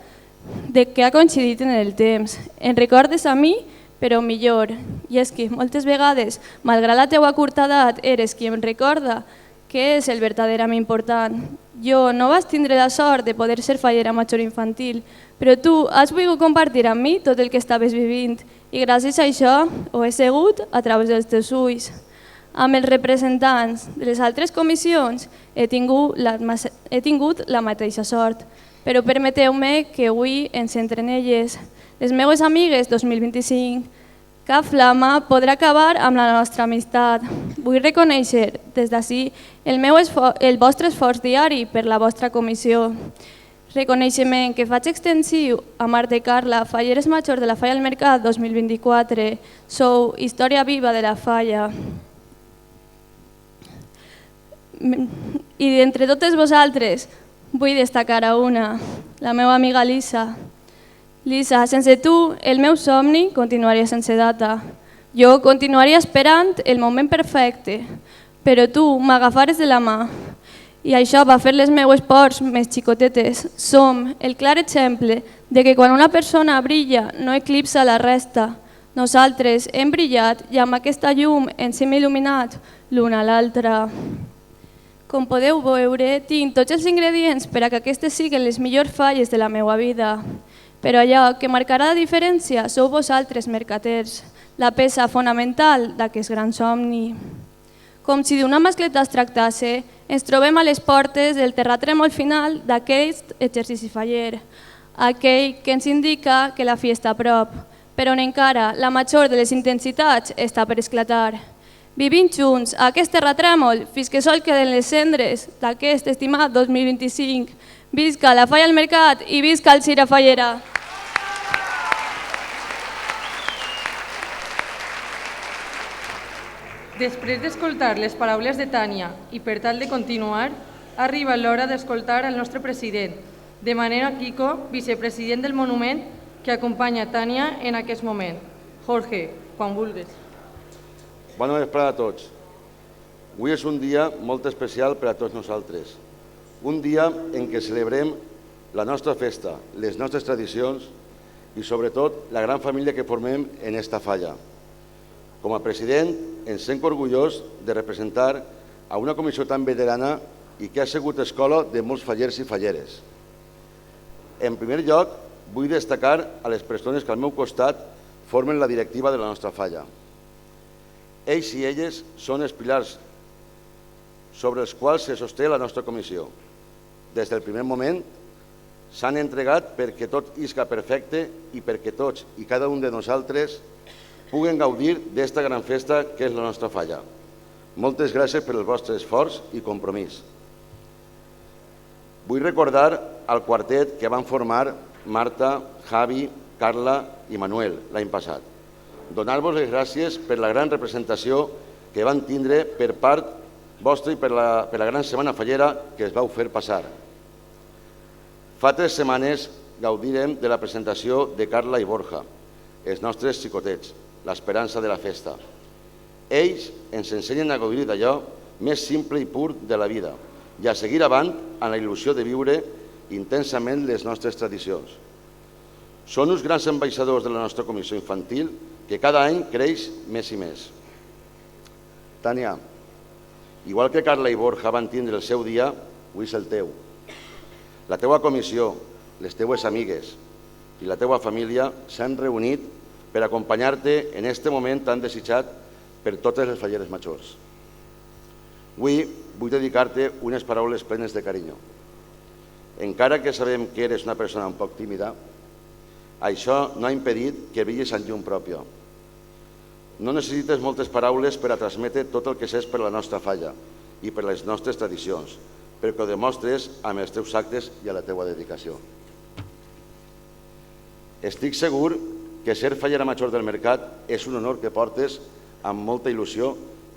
[SPEAKER 15] de que ha coincidit en el temps. Em recordes a mi, però millor. I és que moltes vegades, malgrat la teua curta edat, eres qui em recorda que és el verdaderament important. Jo no vaig tindre la sort de poder ser fallera major infantil, però tu has volgut compartir amb mi tot el que estaves vivint i gràcies a això ho he segut a través dels teus ulls. Amb els representants de les altres comissions he tingut la mateixa sort, però permeteu-me que avui ens centre en elles. Les meves amigues 2025, cap flama podrà acabar amb la nostra amistat. Vull reconèixer des d'ací el vostre esforç diari per la vostra comissió. Reconeixement que faig extensiu a Marta i Carla, falleres majors de la Falla al Mercat 2024. Sou història viva de la falla. I d'entre totes vosaltres vull destacar a una, la meva amiga Lisa. Lisa, sense tu el meu somni continuaria sense data. Jo continuaria esperant el moment perfecte, però tu m'agafares de la mà. I això va fer les meues pors més xicotetes. Som el clar exemple de que quan una persona brilla no eclipsa la resta. Nosaltres hem brillat i amb aquesta llum ens hem il·luminat l'una a l'altra. Com podeu veure, tinc tots els ingredients per a que aquestes siguin les millors falles de la meva vida. Però allò que marcarà la diferència sou vosaltres, mercaters, la peça fonamental d'aquest gran somni. Com si d'una mascleta es tractase, ens trobem a les portes del terratrèmol final d'aquest exercici faller, aquell que ens indica que la fi està a prop, però on encara la major de les intensitats està per esclatar. Vivim junts a aquest terratrèmol fins que sol queden les cendres d'aquest estimat 2025. Visca la Falla al Mercat i visca el Cira Fallera!
[SPEAKER 3] Després d'escoltar les paraules de Tània i per tal de continuar, arriba l'hora d'escoltar el nostre president, de manera Kiko, vicepresident del monument, que acompanya Tània en aquest moment. Jorge, quan vulguis.
[SPEAKER 16] Bona vesprada a tots. Avui és un dia molt especial per a tots nosaltres. Un dia en què celebrem la nostra festa, les nostres tradicions i sobretot la gran família que formem en esta falla. Com a president, em sento orgullós de representar a una comissió tan veterana i que ha sigut escola de molts fallers i falleres. En primer lloc, vull destacar a les persones que al meu costat formen la directiva de la nostra falla. Ells i elles són els pilars sobre els quals se sosté la nostra comissió. Des del primer moment s'han entregat perquè tot isca perfecte i perquè tots i cada un de nosaltres puguen gaudir d'esta gran festa que és la nostra falla. Moltes gràcies per el vostre esforç i compromís. Vull recordar el quartet que van formar Marta, Javi, Carla i Manuel l'any passat. Donar-vos les gràcies per la gran representació que van tindre per part vostra i per la gran setmana fallera que es vau fer passar. Fa 3 setmanes gaudirem de la presentació de Carla i Borja, els nostres xicotets, l'esperança de la festa. Ells ens ensenyen a gaudir d'allò més simple i pur de la vida i a seguir avant amb la il·lusió de viure intensament les nostres tradicions. Són uns grans ambaixadors de la nostra comissió infantil que cada any creix més i més. Tània, igual que Carla i Borja van tindre el seu dia, avui és el teu. La teua comissió, les teues amigues, i la teva família s'han reunit per acompanyar-te en aquest moment tan desitjat per totes les falleres majors. Avui vull dedicar-te unes paraules plenes de carinyo. Encara que sabem que eres una persona un poc tímida, això no ha impedit que brillis amb llum pròpia. No necessites moltes paraules per a transmetre tot el que saps per la nostra falla i per les nostres tradicions, perquè ho demostres amb els teus actes i a la teua dedicació. Estic segur que ser fallera major del mercat és un honor que portes amb molta il·lusió,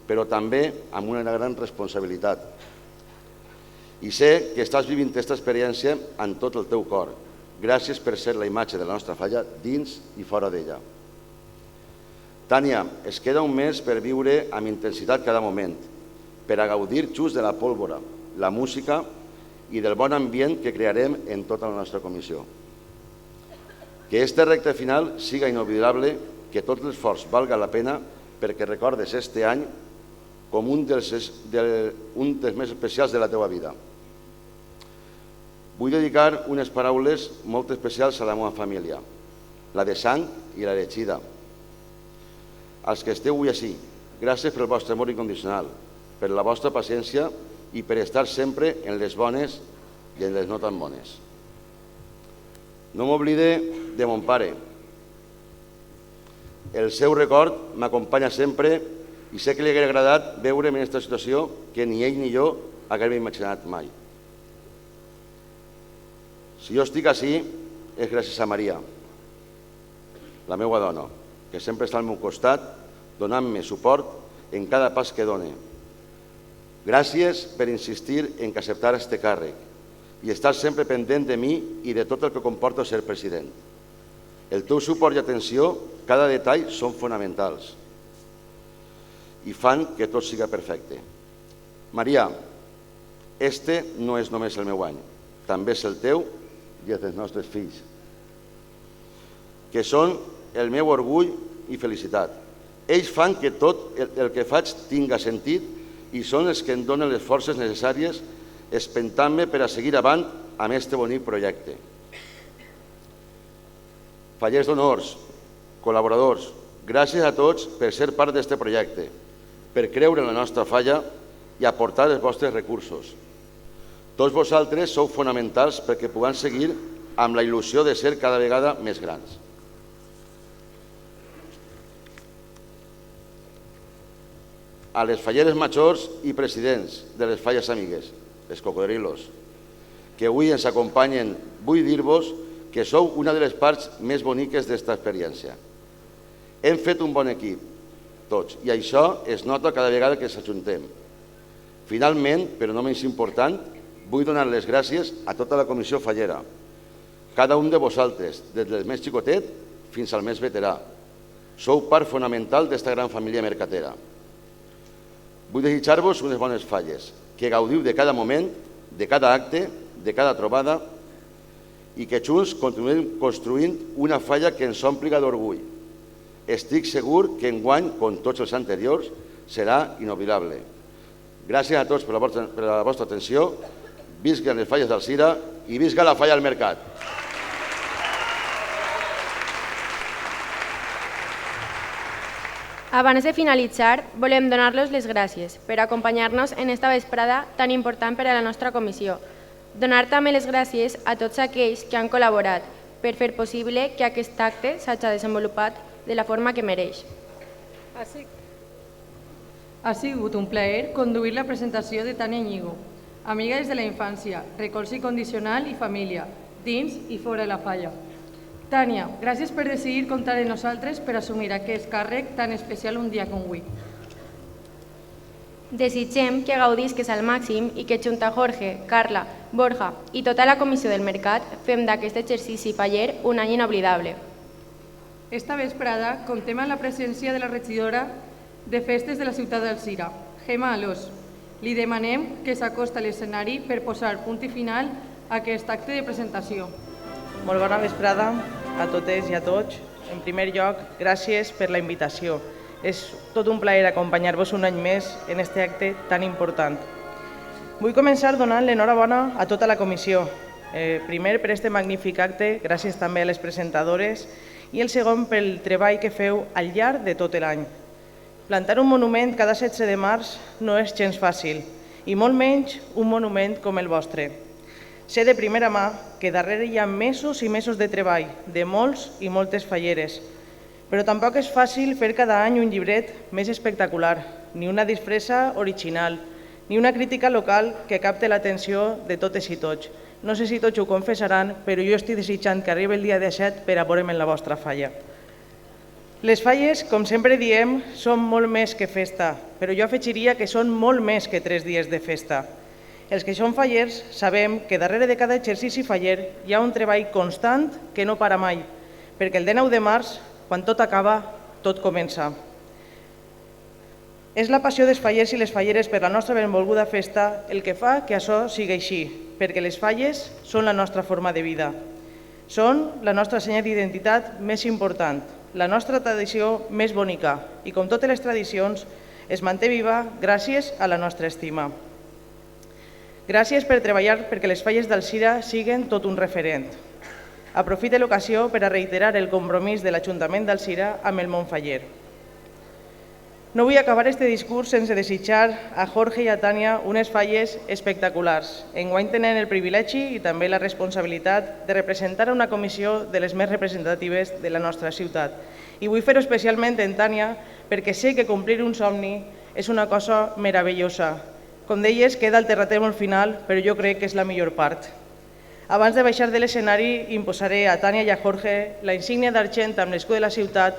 [SPEAKER 16] però també amb una gran responsabilitat. I sé que estàs vivint aquesta experiència amb tot el teu cor. Gràcies per ser la imatge de la nostra falla dins i fora d'ella. Tània, es queda un mes per viure amb intensitat cada moment, per a gaudir just de la pólvora, la música i del bon ambient que crearem en tota la nostra comissió. Que este recte final siga inoblidable, que tot l'esforç valga la pena perquè recordes este any com un dels més especials de la teva vida. Vull dedicar unes paraules molt especials a la meva família, la de sang i la de Xida. Als que esteu avui així, gràcies pel vostre amor incondicional, per la vostra paciència i per estar sempre en les bones i en les no tan bones. No m'oblide de mon pare. El seu record m'acompanya sempre i sé que li hauria agradat veure'm en aquesta situació que ni ell ni jo haguem imaginat mai. Si jo estic així és gràcies a Maria, la meva dona, que sempre està al meu costat donant-me suport en cada pas que done. Gràcies per insistir en que acceptara este càrrec i estar sempre pendent de mi i de tot el que comporta ser president. El teu suport i atenció, cada detall, són fonamentals i fan que tot siga perfecte. Maria, este no és només el meu any, també és el teu i els dels nostres fills, que són el meu orgull i felicitat. Ells fan que tot el que faig tinga sentit i són els que em donen les forces necessàries espentant-me per a seguir avant amb este bonic projecte. Fallers d'honors, col·laboradors, gràcies a tots per ser part d'este projecte, per creure en la nostra falla i aportar els vostres recursos. Tots vosaltres sou fonamentals perquè puguem seguir amb la il·lusió de ser cada vegada més grans. A les falleres majors i presidents de les falles amigues, les cocodrilos, que avui ens acompanyen, vull dir-vos que sou una de les parts més boniques d'esta experiència. Hem fet un bon equip, tots, i això es nota cada vegada que s'ajuntem. Finalment, però no menys important, vull donar les gràcies a tota la comissió fallera, cada un de vosaltres, des del més xicotet fins al més veterà. Sou part fonamental d'esta gran família mercatera. Vull desitjar-vos unes bones falles, que gaudiu de cada moment, de cada acte, de cada trobada i que junts continuem construint una falla que ens ompliga d'orgull. Estic segur que enguany, com tots els anteriors, serà inoblidable. Gràcies a tots per la vostra atenció. Visquen les falles d'Alzira i visca la falla al mercat.
[SPEAKER 1] Abans de finalitzar, volem donar-los les gràcies per acompanyar-nos en esta vesprada tan important per a la nostra comissió. Donar també les gràcies a tots aquells que han col·laborat per fer possible que aquest acte s'hagi desenvolupat de la forma que mereix.
[SPEAKER 3] Ha sigut un plaer conduir la presentació de Tània Ñigo, amiga des de la infància, recolzament incondicional i família, dins i fora de la falla. Tània, gràcies per decidir comptar amb nosaltres per assumir aquest càrrec tan especial un dia com avui.
[SPEAKER 1] Desitgem que gaudisques al màxim i que junt a Jorge, Carla, Borja i tota la comissió del mercat fem d'aquest exercici faller un any inoblidable.
[SPEAKER 3] Esta vesprada comptem amb la presència de la regidora de Festes de la ciutat d'Alzira, Gemma Alós. Li demanem que s'acosta a l'escenari per posar punt i final a aquest acte de presentació.
[SPEAKER 17] Molt bona vesprada a totes i a tots. En primer lloc, gràcies per la invitació. És tot un plaer acompanyar-vos un any més en aquest acte tan important. Vull començar donant l'enhorabona a tota la comissió, Primer, per este magnífic acte, gràcies també a les presentadores, i el segon pel treball que feu al llarg de tot l'any. Plantar un monument cada 16 de març no és gens fàcil, i molt menys un monument com el vostre. Sé de primera mà que darrere hi ha mesos i mesos de treball, de molts i moltes falleres, però tampoc és fàcil fer cada any un llibret més espectacular, ni una disfressa original, ni una crítica local que capte l'atenció de totes i tots. No sé si tots ho confessaran, però jo estic desitjant que arribi el dia 17 per a veure'm en la vostra falla. Les falles, com sempre diem, són molt més que festa, però jo afegiria que són molt més que 3 dies de festa. Els que som fallers sabem que darrere de cada exercici faller hi ha un treball constant que no para mai, perquè el 19 de març, quan tot acaba, tot comença. És la passió dels fallers i les falleres per la nostra benvolguda festa el que fa que això sigui així, perquè les falles són la nostra forma de vida. Són la nostra senya d'identitat més important, la nostra tradició més bonica i, com totes les tradicions, es manté viva gràcies a la nostra estima. Gràcies per treballar perquè les falles d'Alzira siguin tot un referent. Aprofite l'ocasió per a reiterar el compromís de l'Ajuntament d'Alzira amb el món faller. No vull acabar este discurs sense desitjar a Jorge i a Tània unes falles espectaculars. Enguany tenen el privilegi i també la responsabilitat de representar una comissió de les més representatives de la nostra ciutat. I vull fer-ho especialment en Tània perquè sé que complir un somni és una cosa meravellosa. Com deies, queda el terratrèmol final, però jo crec que és la millor part. Abans de baixar de l'escenari, imposaré a Tània i a Jorge la insígnia d'argent amb l'escut de la ciutat,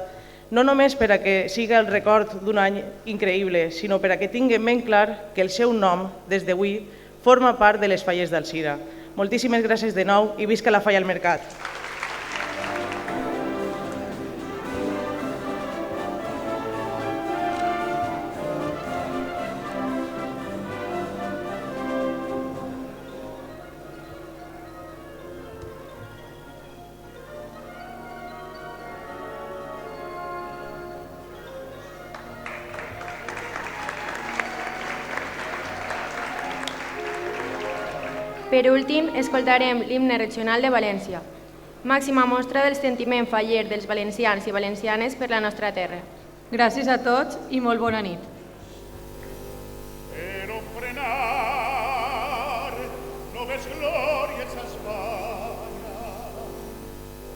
[SPEAKER 17] no només per a que siga el record d'un any increïble, sinó per a que tinguem ben clar que el seu nom, des d'avui, forma part de les falles d'Alzira. Moltíssimes gràcies de nou i visca la falla al mercat.
[SPEAKER 1] Per últim, escoltarem l'himne regional de València, màxima mostra del sentiment faller dels valencians i valencianes per la nostra terra.
[SPEAKER 3] Gràcies a tots i molt bona nit.
[SPEAKER 4] Pero frenar no ves glòries a Espanya,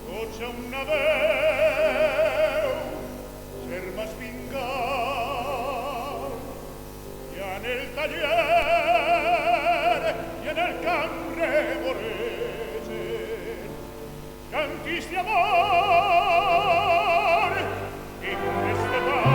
[SPEAKER 4] tots a una veu ser más vingat, i en el taller i en el camp revoregen cantis d'amor i himnes de pau.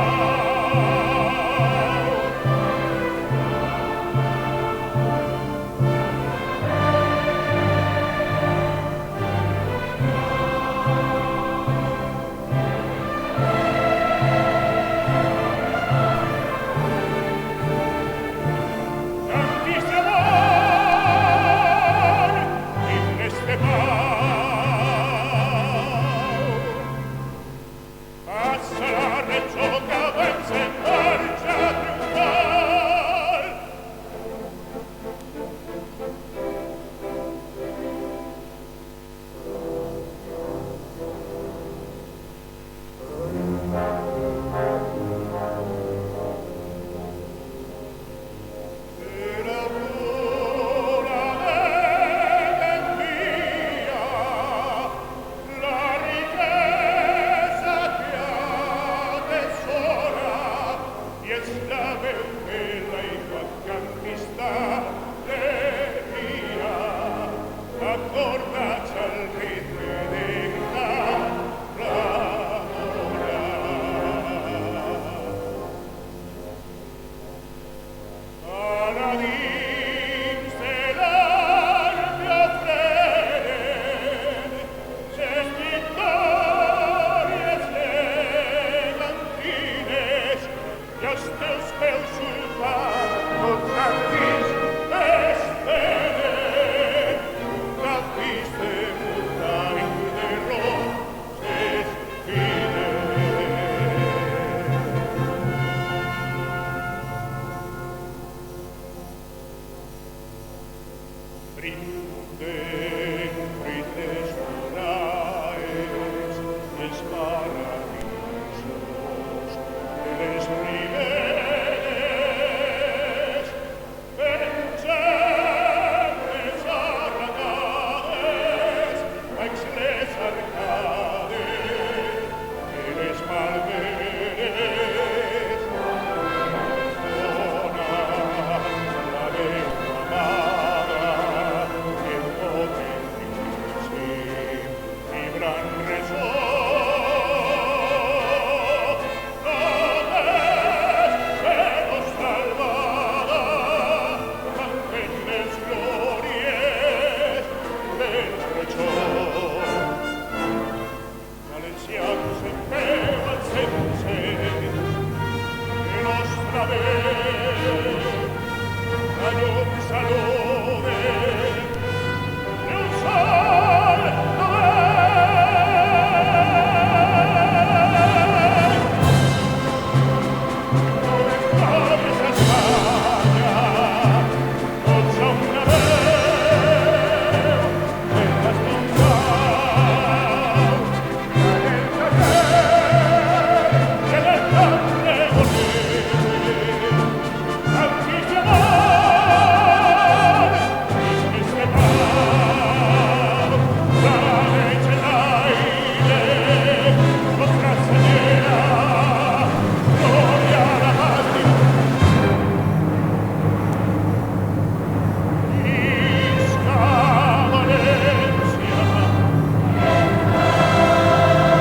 [SPEAKER 4] Brinde